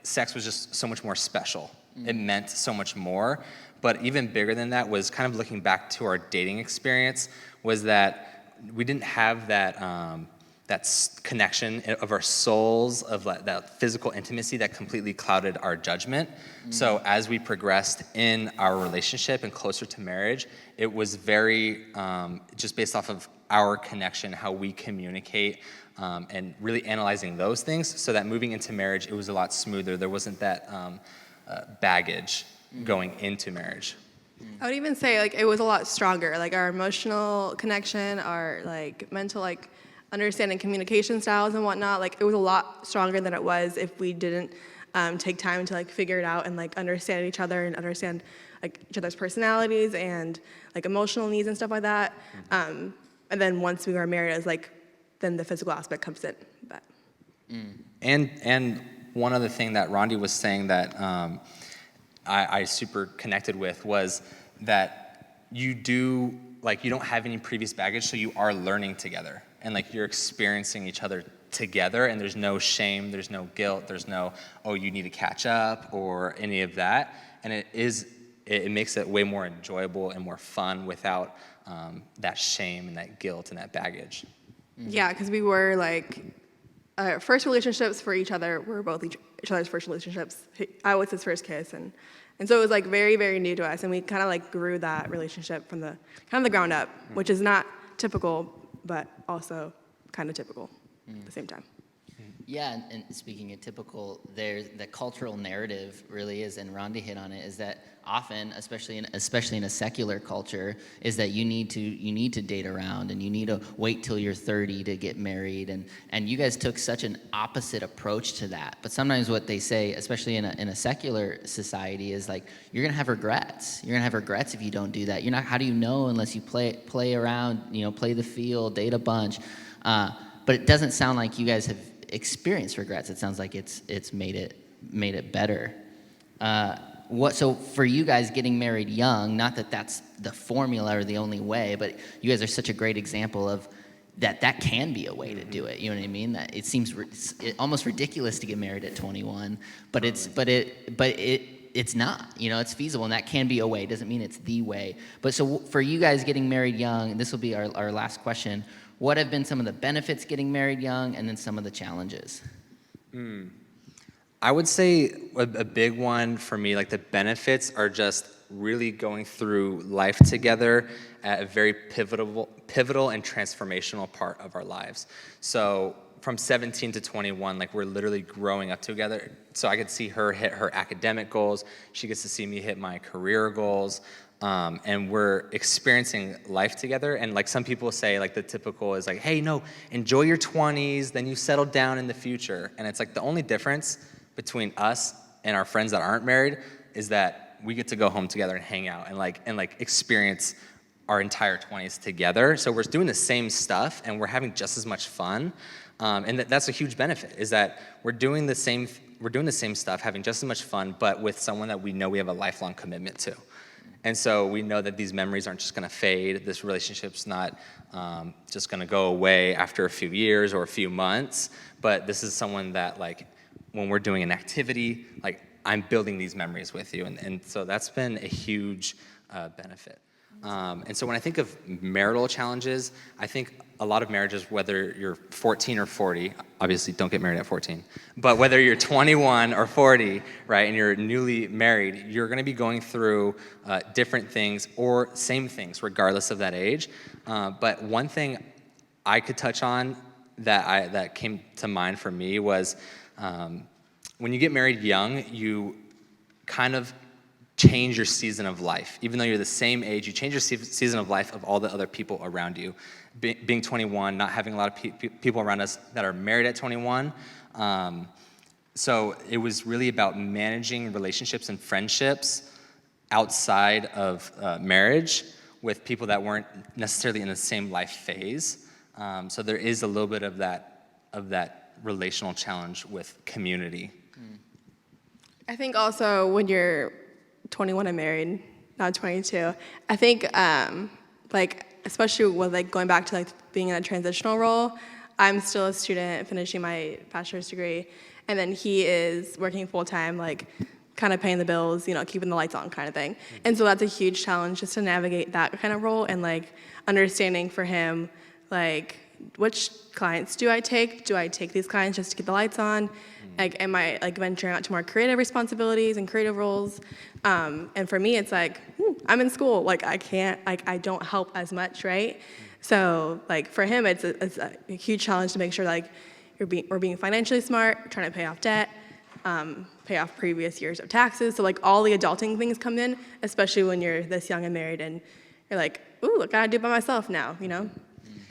sex was just so much more special. It meant so much more. But even bigger than that was kind of looking back to our dating experience, was that we didn't have that connection of our souls, of that physical intimacy that completely clouded our judgment. So as we progressed in our relationship and closer to marriage, it was very just based off of our connection, how we communicate, and really analyzing those things, so that moving into marriage, it was a lot smoother. There wasn't that baggage going into marriage. I would even say like it was a lot stronger. Like our emotional connection, our like mental like understanding communication styles and whatnot. Like it was a lot stronger than it was if we didn't take time to like figure it out and like understand each other and understand like each other's personalities and like emotional needs and stuff like that. And then once we were married, it was like then the physical aspect comes in. But. And one other thing that Rondi was saying that I super connected with was that you don't have any previous baggage, so you are learning together, and like you're experiencing each other together, and there's no shame, there's no guilt, there's no, oh, you need to catch up or any of that. And it makes it way more enjoyable and more fun without that shame and that guilt and that baggage. Yeah, because we were like, first relationships for each other were both each other's first relationships. I was his first kiss, and so it was like very, very new to us, and we kind of like grew that relationship from the ground up, which is not typical, but also kind of typical at the same time. Yeah, and speaking of typical, there's the cultural narrative really is, and Rhonda hit on it, is that often, especially in a secular culture, is that you need to date around, and you need to wait till you're 30 to get married, and you guys took such an opposite approach to that. But sometimes what they say, especially in a secular society, is like, you're gonna have regrets. You're gonna have regrets if you don't do that. You're not. How do you know unless you play around, play the field, date a bunch? But it doesn't sound like you guys have experienced regrets. It sounds like it's made it better. So for you guys getting married young, not that that's the formula or the only way, but you guys are such a great example of that can be a way to do it. You know what I mean? That it seems almost ridiculous to get married at 21, but it's not. It's feasible, and that can be a way. It doesn't mean it's the way. But so for you guys getting married young, and this will be our last question. What have been some of the benefits getting married young, and then some of the challenges? I would say a big one for me, like the benefits are just really going through life together at a very pivotal and transformational part of our lives. So from 17 to 21, like we're literally growing up together. So I could see her hit her academic goals. She gets to see me hit my career goals. And we're experiencing life together. And like some people say, like the typical is like, hey, no, enjoy your 20s, then you settle down in the future. And it's like the only difference between us and our friends that aren't married is that we get to go home together and hang out and like experience our entire 20s together. So we're doing the same stuff and we're having just as much fun. And that's a huge benefit, is that we're doing the same stuff, having just as much fun, but with someone that we know we have a lifelong commitment to. And so we know that these memories aren't just going to fade. This relationship's not just going to go away after a few years or a few months. But this is someone that, like, when we're doing an activity, like, I'm building these memories with you. And so that's been a huge benefit. And so when I think of marital challenges, I think a lot of marriages, whether you're 14 or 40, obviously don't get married at 14, but whether you're 21 or 40, right, and you're newly married, you're going to be going through different things or same things regardless of that age. But one thing I could touch on that came to mind for me was when you get married young, you kind of change your season of life. Even though you're the same age, you change your season of life of all the other people around you. Being 21, not having a lot of people around us that are married at 21. So it was really about managing relationships and friendships outside of marriage with people that weren't necessarily in the same life phase. So there is a little bit of that relational challenge with community. I think also when you're 21 and married, not 22. I think, like, especially with like going back to like being in a transitional role, I'm still a student finishing my bachelor's degree, and then he is working full time, like kind of paying the bills, keeping the lights on kind of thing. And so that's a huge challenge just to navigate that kind of role and like understanding for him, like, which clients do I take? Do I take these clients just to keep the lights on? Like, am I like venturing out to more creative responsibilities and creative roles? And for me, it's like, I'm in school. Like, I can't, like, I don't help as much, right? So, like, for him, it's a huge challenge to make sure, like, we're being financially smart, trying to pay off debt, pay off previous years of taxes. So, like, all the adulting things come in, especially when you're this young and married, and you're like, ooh, I gotta do it by myself now,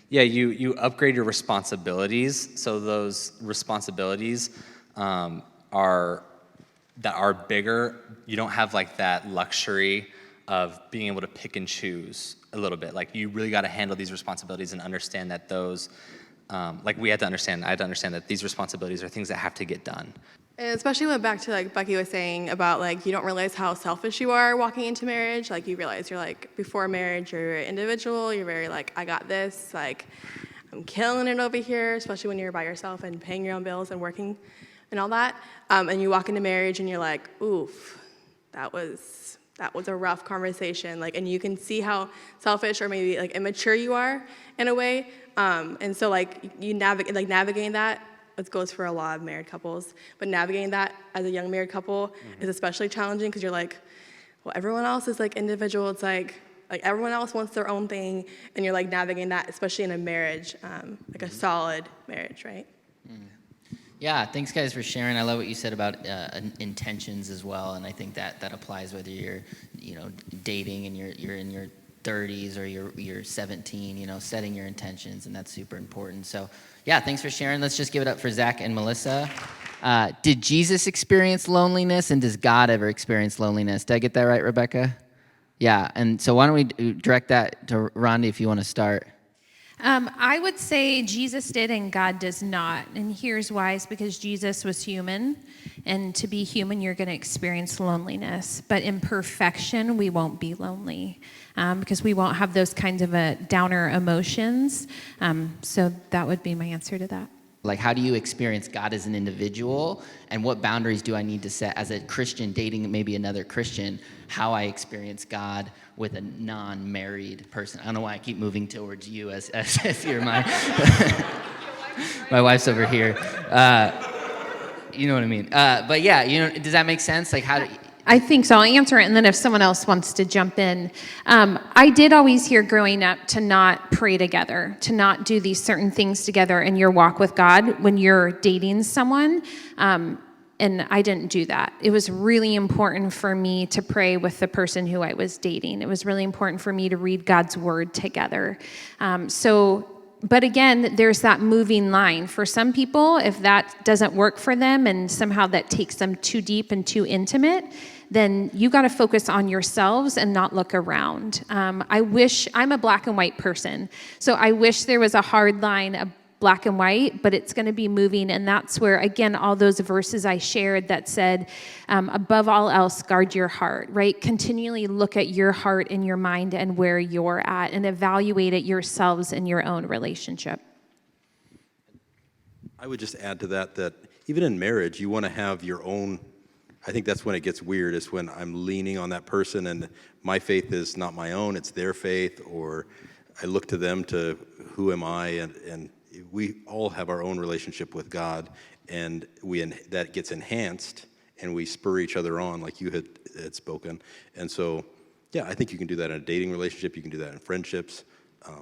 Yeah, you upgrade your responsibilities. So those responsibilities are bigger. You don't have like that luxury of being able to pick and choose a little bit. Like, you really got to handle these responsibilities and understand that those, I had to understand that these responsibilities are things that have to get done. And especially went back to like Becky was saying about like you don't realize how selfish you are walking into marriage. Like, you realize you're like, before marriage you're an individual, you're very like, I got this, like I'm killing it over here, especially when you're by yourself and paying your own bills and working and all that. And you walk into marriage and you're like, oof, that was a rough conversation. Like, and you can see how selfish or maybe like immature you are in a way. And so like navigating that, it goes for a lot of married couples, but navigating that as a young married couple is especially challenging because you're like, well, everyone else is like individual. It's like everyone else wants their own thing, and you're like navigating that, especially in a marriage, like a solid marriage, right? Yeah, thanks guys for sharing. I love what you said about intentions as well, and I think that applies whether you're, dating and you're in your 30s or you're 17, setting your intentions, and that's super important. So, yeah, thanks for sharing. Let's just give it up for Zach and Melissa. Did Jesus experience loneliness, and does God ever experience loneliness? Did I get that right, Rebecca? Yeah, and so why don't we direct that to Rhonda if you want to start. I would say Jesus did and God does not. And here's why. It's because Jesus was human. And to be human, you're going to experience loneliness. But in perfection, we won't be lonely because we won't have those kinds of downer emotions. So that would be my answer to that. Like, how do you experience God as an individual? And what boundaries do I need to set as a Christian dating maybe another Christian? How I experience God with a non-married person. I don't know why I keep moving towards you as if you're my my wife's over here. You know what I mean? But yeah, does that make sense? Like, how do I think so. I'll answer it, and then if someone else wants to jump in. I did always hear growing up to not pray together, to not do these certain things together in your walk with God when you're dating someone. And I didn't do that. It was really important for me to pray with the person who I was dating. It was really important for me to read God's word together. But again, there's that moving line. For some people, if that doesn't work for them and somehow that takes them too deep and too intimate, then you got to focus on yourselves and not look around. I'm a black and white person, so I wish there was a hard line of black and white, but it's going to be moving, and that's where, again, all those verses I shared that said, above all else, guard your heart, right? Continually look at your heart and your mind and where you're at and evaluate it yourselves in your own relationship. I would just add to that even in marriage, you want to have your own. I think that's when it gets weird, is when I'm leaning on that person and my faith is not my own, it's their faith, or I look to them to who am I, and we all have our own relationship with God, and that gets enhanced, and we spur each other on, like you had spoken. And so, yeah, I think you can do that in a dating relationship. You can do that in friendships. Yeah.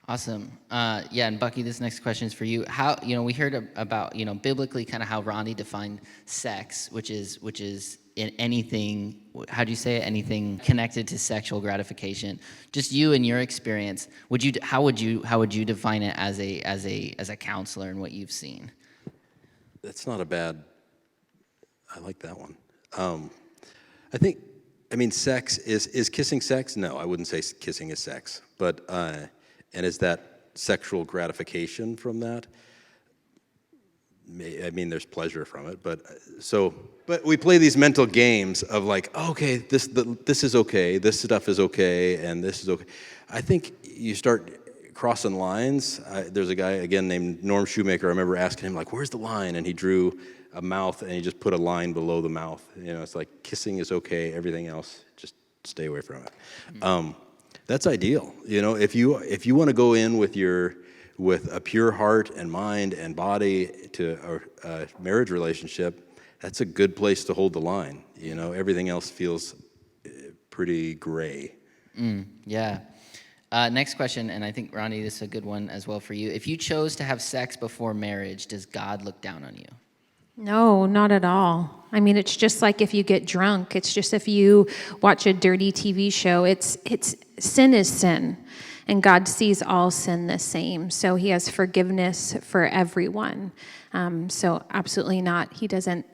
Awesome. Yeah, and Bucky, this next question is for you. How, we heard about, biblically kind of how Ronnie defined sex, which is in anything, how do you say it? Anything connected to sexual gratification. Just you and your experience, how would you define it as a counselor and what you've seen? That's not a bad. I like that one. Sex is kissing sex? No, I wouldn't say kissing is sex, but and is that sexual gratification from that? There's pleasure from it, but we play these mental games of like, okay, this is okay, this stuff is okay, and this is okay. I think you start crossing lines. There's a guy, again, named Norm Shoemaker. I remember asking him, like, where's the line? And he drew a mouth, and he just put a line below the mouth. It's like kissing is okay, everything else, just stay away from it. Mm-hmm. That's ideal. If you want to go in with a pure heart and mind and body to a marriage relationship, that's a good place to hold the line. Everything else feels pretty gray. Yeah. Next question, and I think, Ronnie, this is a good one as well for you. If you chose to have sex before marriage, does God look down on you? No, not at all. It's just like if you get drunk. It's just if you watch a dirty TV show. It's sin is sin. And God sees all sin the same. So he has forgiveness for everyone. So absolutely not. He doesn't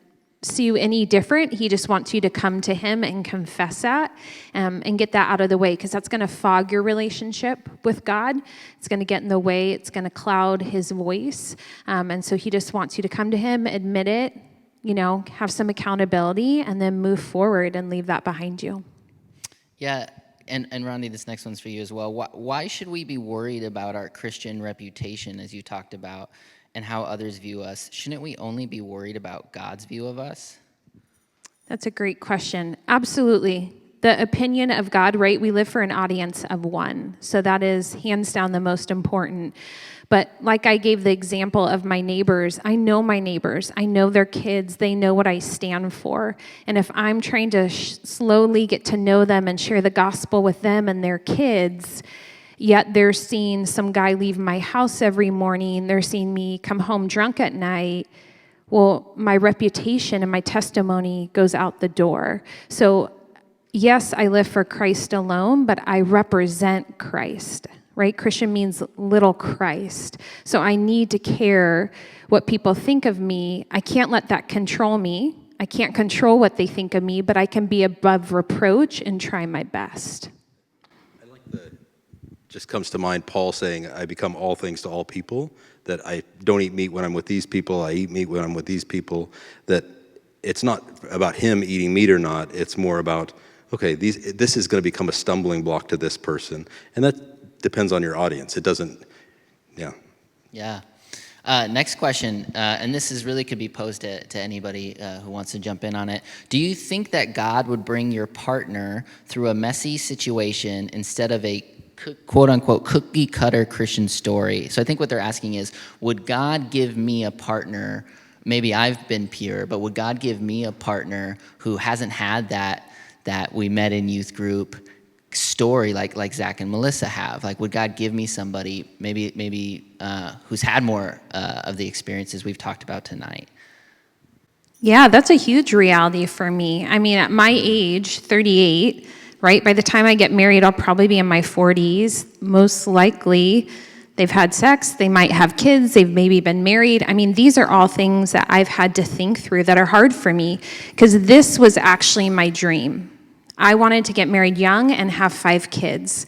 see you any different. He just wants you to come to him and confess that and get that out of the way, because that's going to fog your relationship with God. It's going to get in the way. It's going to cloud his voice. And so he just wants you to come to him, admit it, have some accountability, and then move forward and leave that behind you. Yeah. and Rondi, this next one's for you as well. Why should we be worried about our Christian reputation, as you talked about, and how others view us? Shouldn't we only be worried about God's view of us? That's a great question. Absolutely. The opinion of God, right? We live for an audience of one. So that is hands down the most important. But like I gave the example of my neighbors, I know my neighbors. I know their kids. They know what I stand for. And if I'm trying to slowly get to know them and share the gospel with them and their kids, yet they're seeing some guy leave my house every morning, they're seeing me come home drunk at night, well, my reputation and my testimony goes out the door. So yes, I live for Christ alone, but I represent Christ, right? Christian means little Christ. So I need to care what people think of me. I can't let that control me. I can't control what they think of me, but I can be above reproach and try my best. I like just comes to mind Paul saying, I become all things to all people, that I don't eat meat when I'm with these people, I eat meat when I'm with these people, that it's not about him eating meat or not, it's more about, okay, this is going to become a stumbling block to this person. And that depends on your audience. It doesn't, yeah. Yeah. Next question, and this really could be posed to anybody who wants to jump in on it. Do you think that God would bring your partner through a messy situation instead of a quote-unquote cookie-cutter Christian story? So I think what they're asking is, would God give me a partner, maybe I've been pure, but would God give me a partner who hasn't had that we met in youth group story like Zach and Melissa have? Like, would God give me somebody maybe who's had more of the experiences we've talked about tonight? Yeah, that's a huge reality for me. I mean, at my age, 38, right, by the time I get married, I'll probably be in my 40s. Most likely, they've had sex, they might have kids, they've maybe been married. I mean, these are all things that I've had to think through that are hard for me, because this was actually my dream. I wanted to get married young and have 5 kids.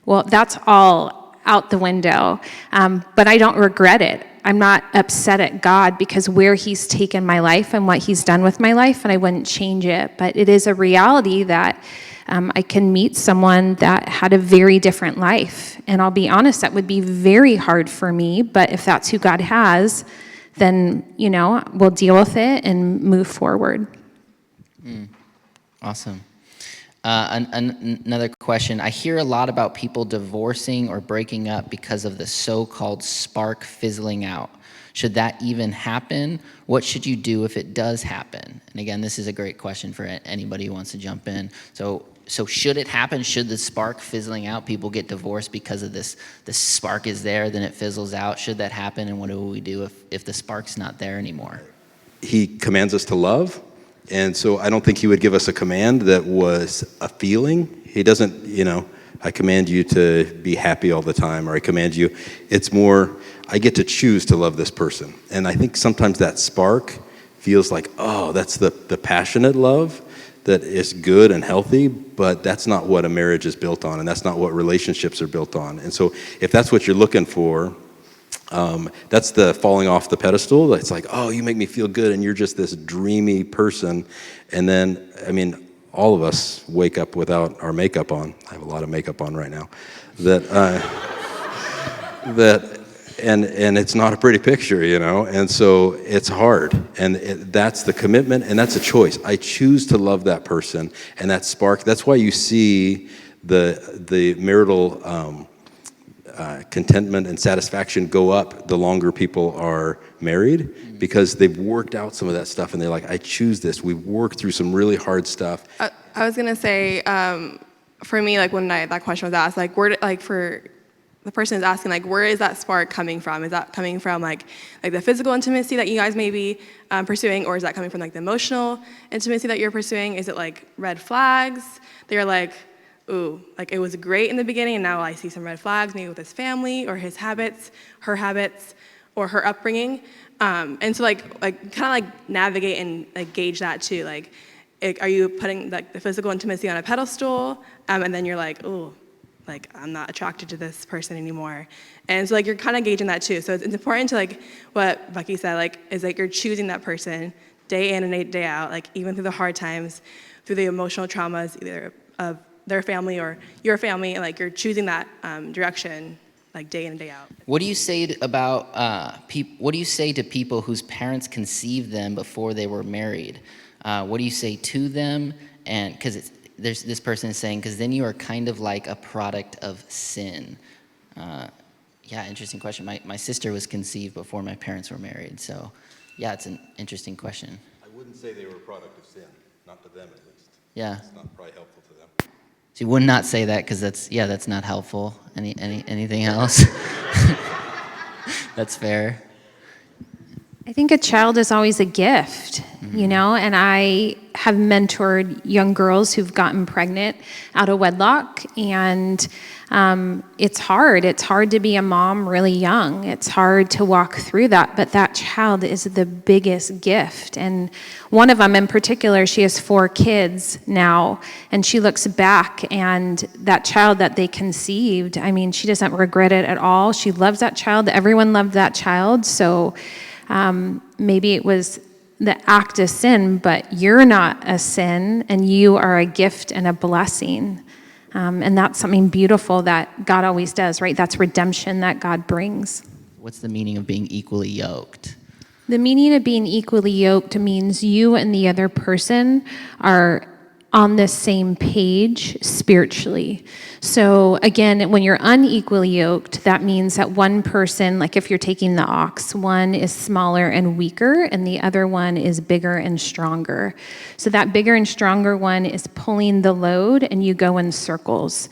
Well, that's all out the window, but I don't regret it. I'm not upset at God because where he's taken my life and what he's done with my life, and I wouldn't change it. But it is a reality that I can meet someone that had a very different life. And I'll be honest, that would be very hard for me, but if that's who God has, then, we'll deal with it and move forward. Awesome. Another question. I hear a lot about people divorcing or breaking up because of the so-called spark fizzling out. Should that even happen? What should you do if it does happen? And again, this is a great question for anybody who wants to jump in. So should it happen? Should the spark fizzling out, people get divorced because of this spark is there, then it fizzles out? Should that happen? And what do we do if the spark's not there anymore? He commands us to love. And so I don't think he would give us a command that was a feeling. He doesn't, I command you to be happy all the time, or I command you. It's more, I get to choose to love this person. And I think sometimes that spark feels like, oh, that's the passionate love that is good and healthy, but that's not what a marriage is built on, and that's not what relationships are built on. And so if that's what you're looking for, that's the falling off the pedestal. It's like, oh, you make me feel good, and you're just this dreamy person. And then, all of us wake up without our makeup on. I have a lot of makeup on right now. And it's not a pretty picture, And so it's hard, and that's the commitment, and that's a choice. I choose to love that person, and that spark. That's why you see the marital contentment and satisfaction go up the longer people are married, because they've worked out some of that stuff and they're like, I choose this. We've worked through some really hard stuff. I was gonna say, for me, when that question was asked, for the person is asking, where is that spark coming from? Is that coming from the physical intimacy that you guys may be pursuing, or is that coming from the emotional intimacy that you're pursuing? Is it red flags? They're ooh, it was great in the beginning, and now I see some red flags, maybe with his family or his habits, her habits, or her upbringing. And so kind of navigate and gauge that too. Are you putting the physical intimacy on a pedestal, and then you're ooh, I'm not attracted to this person anymore. And so you're kind of gauging that too. So it's important to what Bucky said, is you're choosing that person day in and day out, even through the hard times, through the emotional traumas, either of their family or your family, and like you're choosing that direction like day in and day out. What do you say about what do you say to people whose parents conceived them before they were married? What do you say to them? And because there's this person is saying, because then you are kind of like a product of sin. Yeah, interesting question. My sister was conceived before my parents were married, so yeah, it's an interesting question. I wouldn't say they were a product of sin, not to them at least. Yeah. It's not probably helpful to them. So you would not say that because that's not helpful. Anything else? That's fair. I think a child is always a gift, you know, and I have mentored young girls who've gotten pregnant out of wedlock, and it's hard. It's hard to be a mom really young. It's hard to walk through that, but that child is the biggest gift. And one of them in particular, she has 4 kids now, and she looks back, and that child that they conceived, I mean, she doesn't regret it at all. She loves that child. Everyone loved that child, so maybe it was the act of sin, but you're not a sin, and you are a gift and a blessing. And that's something beautiful that God always does, right? That's redemption that God brings. What's the meaning of being equally yoked? The meaning of being equally yoked means you and the other person are on the same page spiritually. So again, when you're unequally yoked, that means that one person, like if you're taking the ox, one is smaller and weaker, and the other one is bigger and stronger. So that bigger and stronger one is pulling the load, and you go in circles,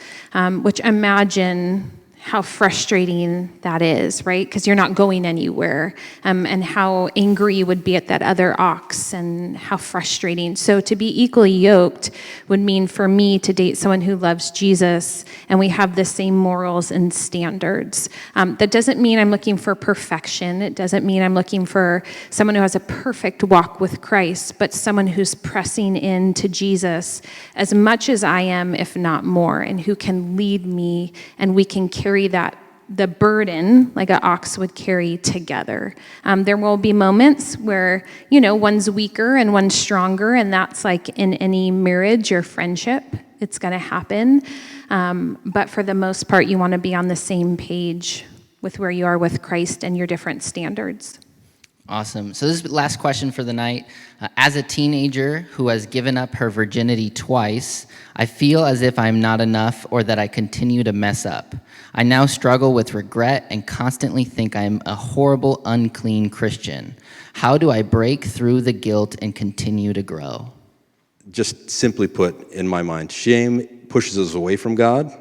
which imagine how frustrating that is, right? Because you're not going anywhere, and how angry you would be at that other ox, and how frustrating. So to be equally yoked would mean for me to date someone who loves Jesus, and we have the same morals and standards. That doesn't mean I'm looking for perfection. It doesn't mean I'm looking for someone who has a perfect walk with Christ, but someone who's pressing into Jesus as much as I am, if not more, and who can lead me, and we can carry the burden like an ox would carry together. There will be moments where, you know, one's weaker and one's stronger, and that's like in any marriage or friendship, it's going to happen. But for the most part, you want to be on the same page with where you are with Christ and your different standards. Awesome. So this is the last question for the night. As a teenager who has given up her virginity twice, I feel as if I'm not enough or that I continue to mess up. I now struggle with regret and constantly think I'm a horrible, unclean Christian. How do I break through the guilt and continue to grow? Just simply put, in my mind, shame pushes us away from God.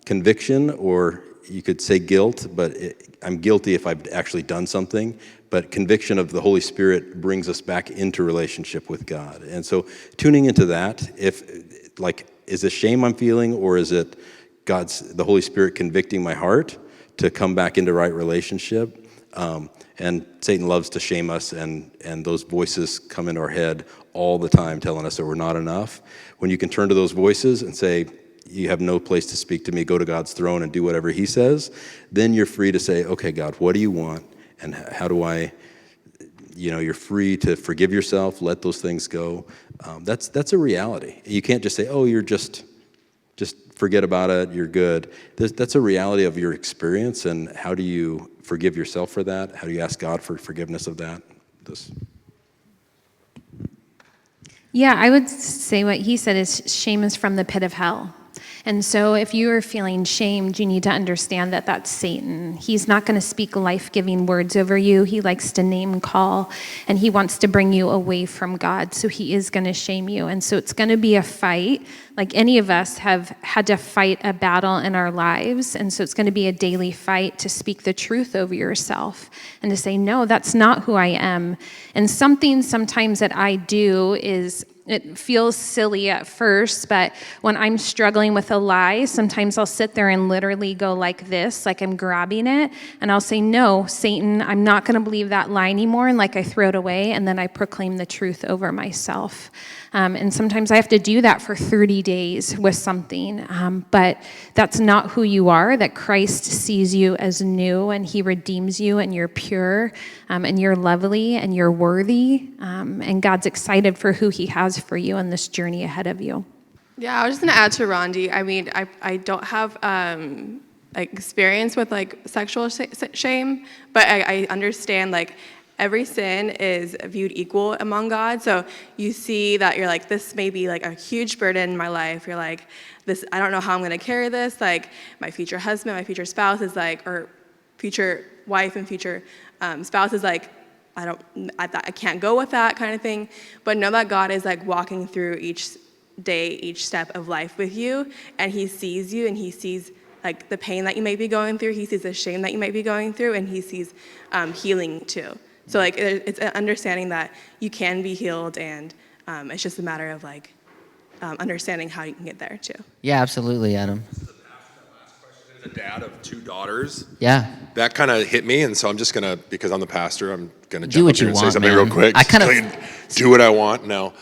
Conviction, or you could say guilt, but I'm guilty if I've actually done something. But conviction of the Holy Spirit brings us back into relationship with God. And so tuning into that, is this shame I'm feeling, or is it the Holy Spirit convicting my heart to come back into right relationship? And Satan loves to shame us, and those voices come into our head all the time telling us that we're not enough. When you can turn to those voices and say, you have no place to speak to me, go to God's throne and do whatever he says, then you're free to say, okay, God, what do you want? And how do I, you're free to forgive yourself, let those things go. That's a reality. You can't just say, oh, you're just forget about it, you're good. That's a reality of your experience, and how do you forgive yourself for that? How do you ask God for forgiveness of that? Yeah, I would say what he said is shame is from the pit of hell. And so if you are feeling shamed, you need to understand that that's Satan. He's not going to speak life-giving words over you. He likes to name call, and he wants to bring you away from God. So he is going to shame you. And so it's going to be a fight. Like any of us have had to fight a battle in our lives. And so it's going to be a daily fight to speak the truth over yourself and to say, no, that's not who I am. And something sometimes that I do is, it feels silly at first, but when I'm struggling with a lie, sometimes I'll sit there and literally go like this, like I'm grabbing it, and I'll say, no, Satan, I'm not going to believe that lie anymore, and like I throw it away, and then I proclaim the truth over myself. And sometimes I have to do that for 30 days with something, but that's not who you are, that Christ sees you as new, and he redeems you, and you're pure, and you're lovely, and you're worthy, and God's excited for who he has for you in this journey ahead of you. Yeah, I was just gonna add to Rondi. I mean, I don't have like experience with like sexual shame, but I understand like every sin is viewed equal among God. So you see that you're like, this may be like a huge burden in my life. You're like, this, I don't know how I'm gonna carry this. Like my future husband, my future spouse is like, or future wife and future spouse is like, I can't go with that kind of thing. But know that God is like walking through each day, each step of life with you, and he sees you, and he sees like the pain that you may be going through, he sees the shame that you might be going through, and he sees healing too. So like it's an understanding that you can be healed, and it's just a matter of like understanding how you can get there too. Yeah, absolutely, Adam. As a dad of 2 daughters, Yeah. that kind of hit me, and so I'm just gonna, because I'm the pastor, I'm gonna Do jump what up here you and say want, something man. real quick. I kind of- Just do what I want. No.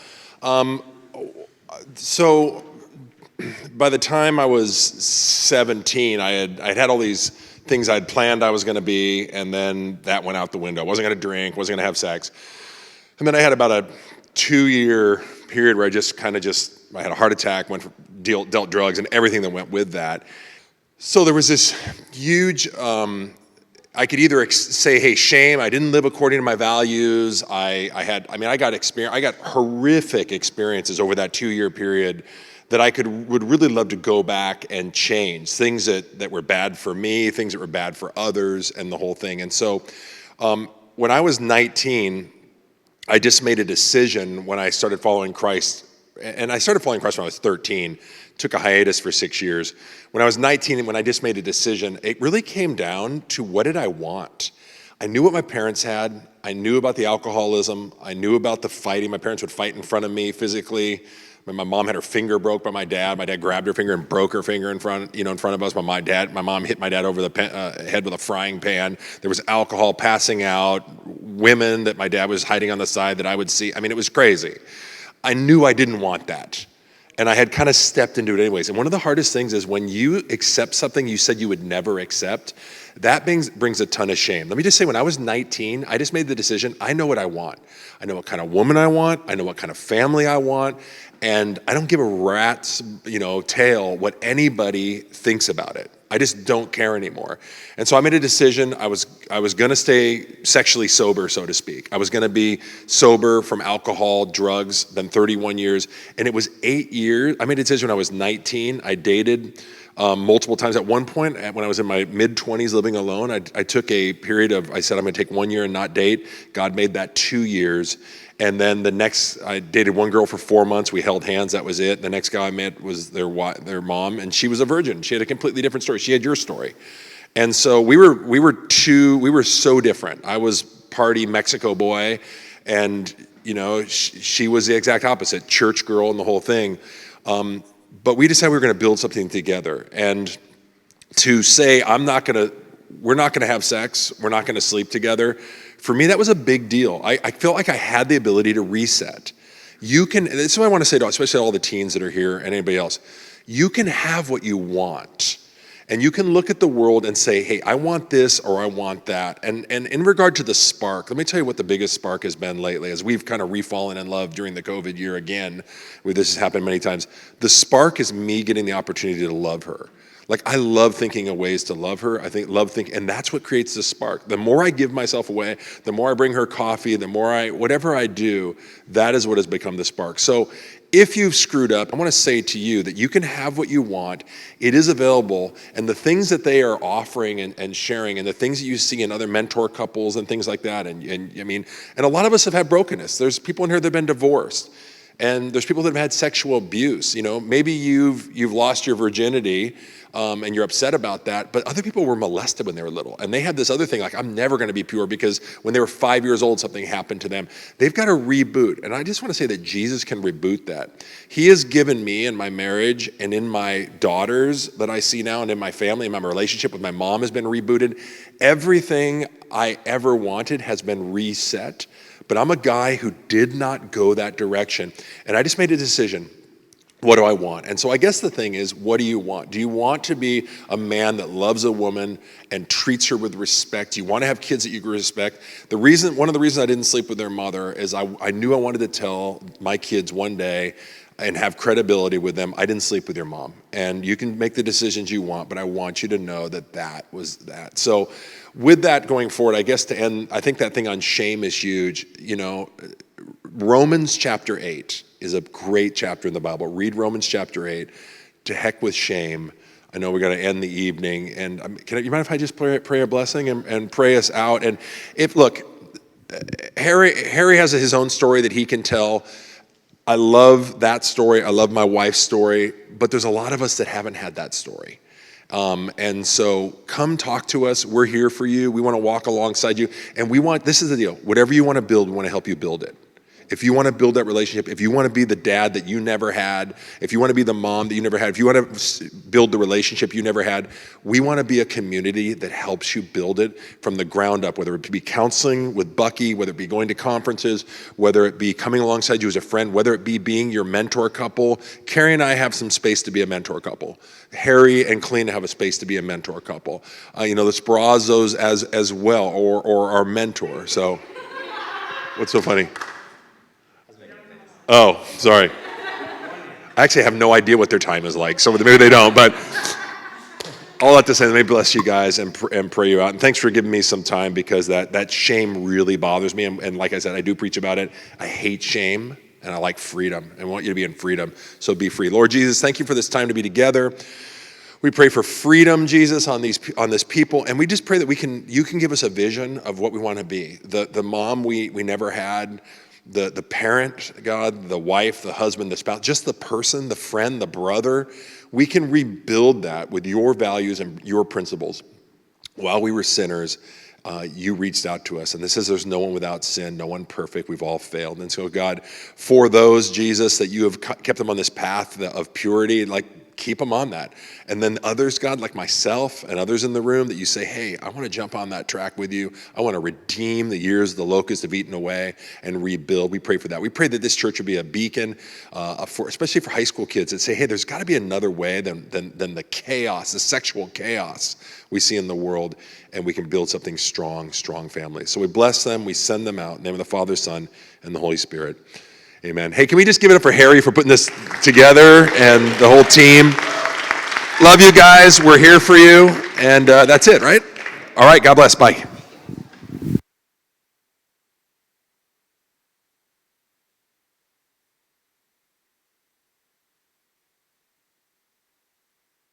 So by the time I was 17, I'd had all these things I'd planned I was going to be, and then that went out the window. I wasn't going to drink, wasn't going to have sex. And then I had about a 2-year period where I had a heart attack, dealt drugs, and everything that went with that. So there was this huge, I could either say, hey, shame, I didn't live according to my values. I got horrific experiences over that 2-year period that I would really love to go back and change. Things that were bad for me, things that were bad for others, and the whole thing. And so when I was 19, I just made a decision when I started following Christ. And I started following Christ when I was 13, took a hiatus for 6 years. When I was 19, and when I just made a decision, it really came down to what did I want? I knew what my parents had. I knew about the alcoholism. I knew about the fighting. My parents would fight in front of me physically. My mom had her finger broke by my dad. My dad grabbed her finger and broke her finger in front of us. My mom hit my dad over the head with a frying pan. There was alcohol passing out, women that my dad was hiding on the side that I would see. I mean, it was crazy. I knew I didn't want that. And I had kind of stepped into it anyways. And one of the hardest things is when you accept something you said you would never accept, that brings a ton of shame. Let me just say, when I was 19, I just made the decision, I know what I want. I know what kind of woman I want. I know what kind of family I want. And I don't give a rat's, tail what anybody thinks about it. I just don't care anymore. And so I made a decision. I was going to stay sexually sober, so to speak. I was going to be sober from alcohol, drugs, then 31 years. And it was 8 years. I made a decision when I was 19. I dated multiple times. At one point, when I was in my mid-20s living alone, I took a period I said I'm going to take 1 year and not date. God made that 2 years. And then I dated one girl for 4 months. We held hands. That was it. The next guy I met was their mom, and she was a virgin. She had a completely different story. She had your story. And so we were so different. I was party Mexico boy, and she was the exact opposite, church girl and the whole thing. But we decided we were going to build something together. And to say we're not going to have sex, we're not going to sleep together, for me, that was a big deal. I felt like I had the ability to reset. This is what I want to say to especially all the teens that are here and anybody else. You can have what you want. And you can look at the world and say, hey, I want this or I want that. And in regard to the spark, let me tell you what the biggest spark has been lately, as we've kind of refallen in love during the COVID year again, where this has happened many times. The spark is me getting the opportunity to love her. Like, I love thinking of ways to love her. And that's what creates the spark. The more I give myself away, the more I bring her coffee, whatever I do, that is what has become the spark. So if you've screwed up, I want to say to you that you can have what you want. It is available. And the things that they are offering and sharing, and the things that you see in other mentor couples and things like that, and a lot of us have had brokenness. There's people in here that have been divorced. And there's people that have had sexual abuse. Maybe you've lost your virginity, and you're upset about that, but other people were molested when they were little, and they had this other thing, like, I'm never going to be pure because when they were 5 years old, something happened to them. They've got to reboot, and I just want to say that Jesus can reboot that. He has given me in my marriage and in my daughters that I see now and in my family, and my relationship with my mom has been rebooted. Everything I ever wanted has been reset, but I'm a guy who did not go that direction, and I just made a decision. What do I want? And so I guess the thing is, what do you want? Do you want to be a man that loves a woman and treats her with respect? Do you want to have kids that you respect? One of the reasons I didn't sleep with their mother is I knew I wanted to tell my kids one day, and have credibility with them. I didn't sleep with your mom. And you can make the decisions you want, but I want you to know that that was that. So with that going forward, I guess to end, I think that thing on shame is huge. You know, Romans chapter 8 is a great chapter in the Bible. Read Romans chapter 8. To heck with shame. I know we're going to end the evening. And you mind if I just pray a blessing and pray us out? And Harry has his own story that he can tell. I love that story. I love my wife's story. But there's a lot of us that haven't had that story. And so come talk to us. We're here for you. We want to walk alongside you. And this is the deal. Whatever you want to build, we want to help you build it. If you want to build that relationship, if you want to be the dad that you never had, if you want to be the mom that you never had, if you want to build the relationship you never had, we want to be a community that helps you build it from the ground up, whether it be counseling with Bucky, whether it be going to conferences, whether it be coming alongside you as a friend, whether it be being your mentor couple. Carrie and I have some space to be a mentor couple. Harry and Clean have a space to be a mentor couple. The Sprazos as well, or our mentor. So, what's so funny? Oh, sorry. I actually have no idea what their time is like, so maybe they don't, but all that to say, let me bless you guys and pray you out. And thanks for giving me some time, because that shame really bothers me. And like I said, I do preach about it. I hate shame, and I like freedom. I want you to be in freedom, so be free. Lord Jesus, thank you for this time to be together. We pray for freedom, Jesus, on this people, and we just pray that you can give us a vision of what we want to be. The mom we never had, the parent, God, the wife, the husband, the spouse, just the person, the friend, the brother. We can rebuild that with your values and your principles. While we were sinners, you reached out to us. And this says there's no one without sin, no one perfect. We've all failed. And so, God, for those, Jesus, that you have kept them on this path of purity, keep them on that. And then others, God, like myself and others in the room, that you say, hey, I want to jump on that track with you. I want to redeem the years the locusts have eaten away and rebuild. We pray for that. We pray that this church would be a beacon, especially for high school kids, that say, hey, there's got to be another way than the chaos, the sexual chaos we see in the world, and we can build something strong families. So we bless them. We send them out in the name of the Father, Son, and the Holy Spirit. Amen. Hey, can we just give it up for Harry for putting this together and the whole team? Love you guys. We're here for you. And that's it, right? All right. God bless. Bye.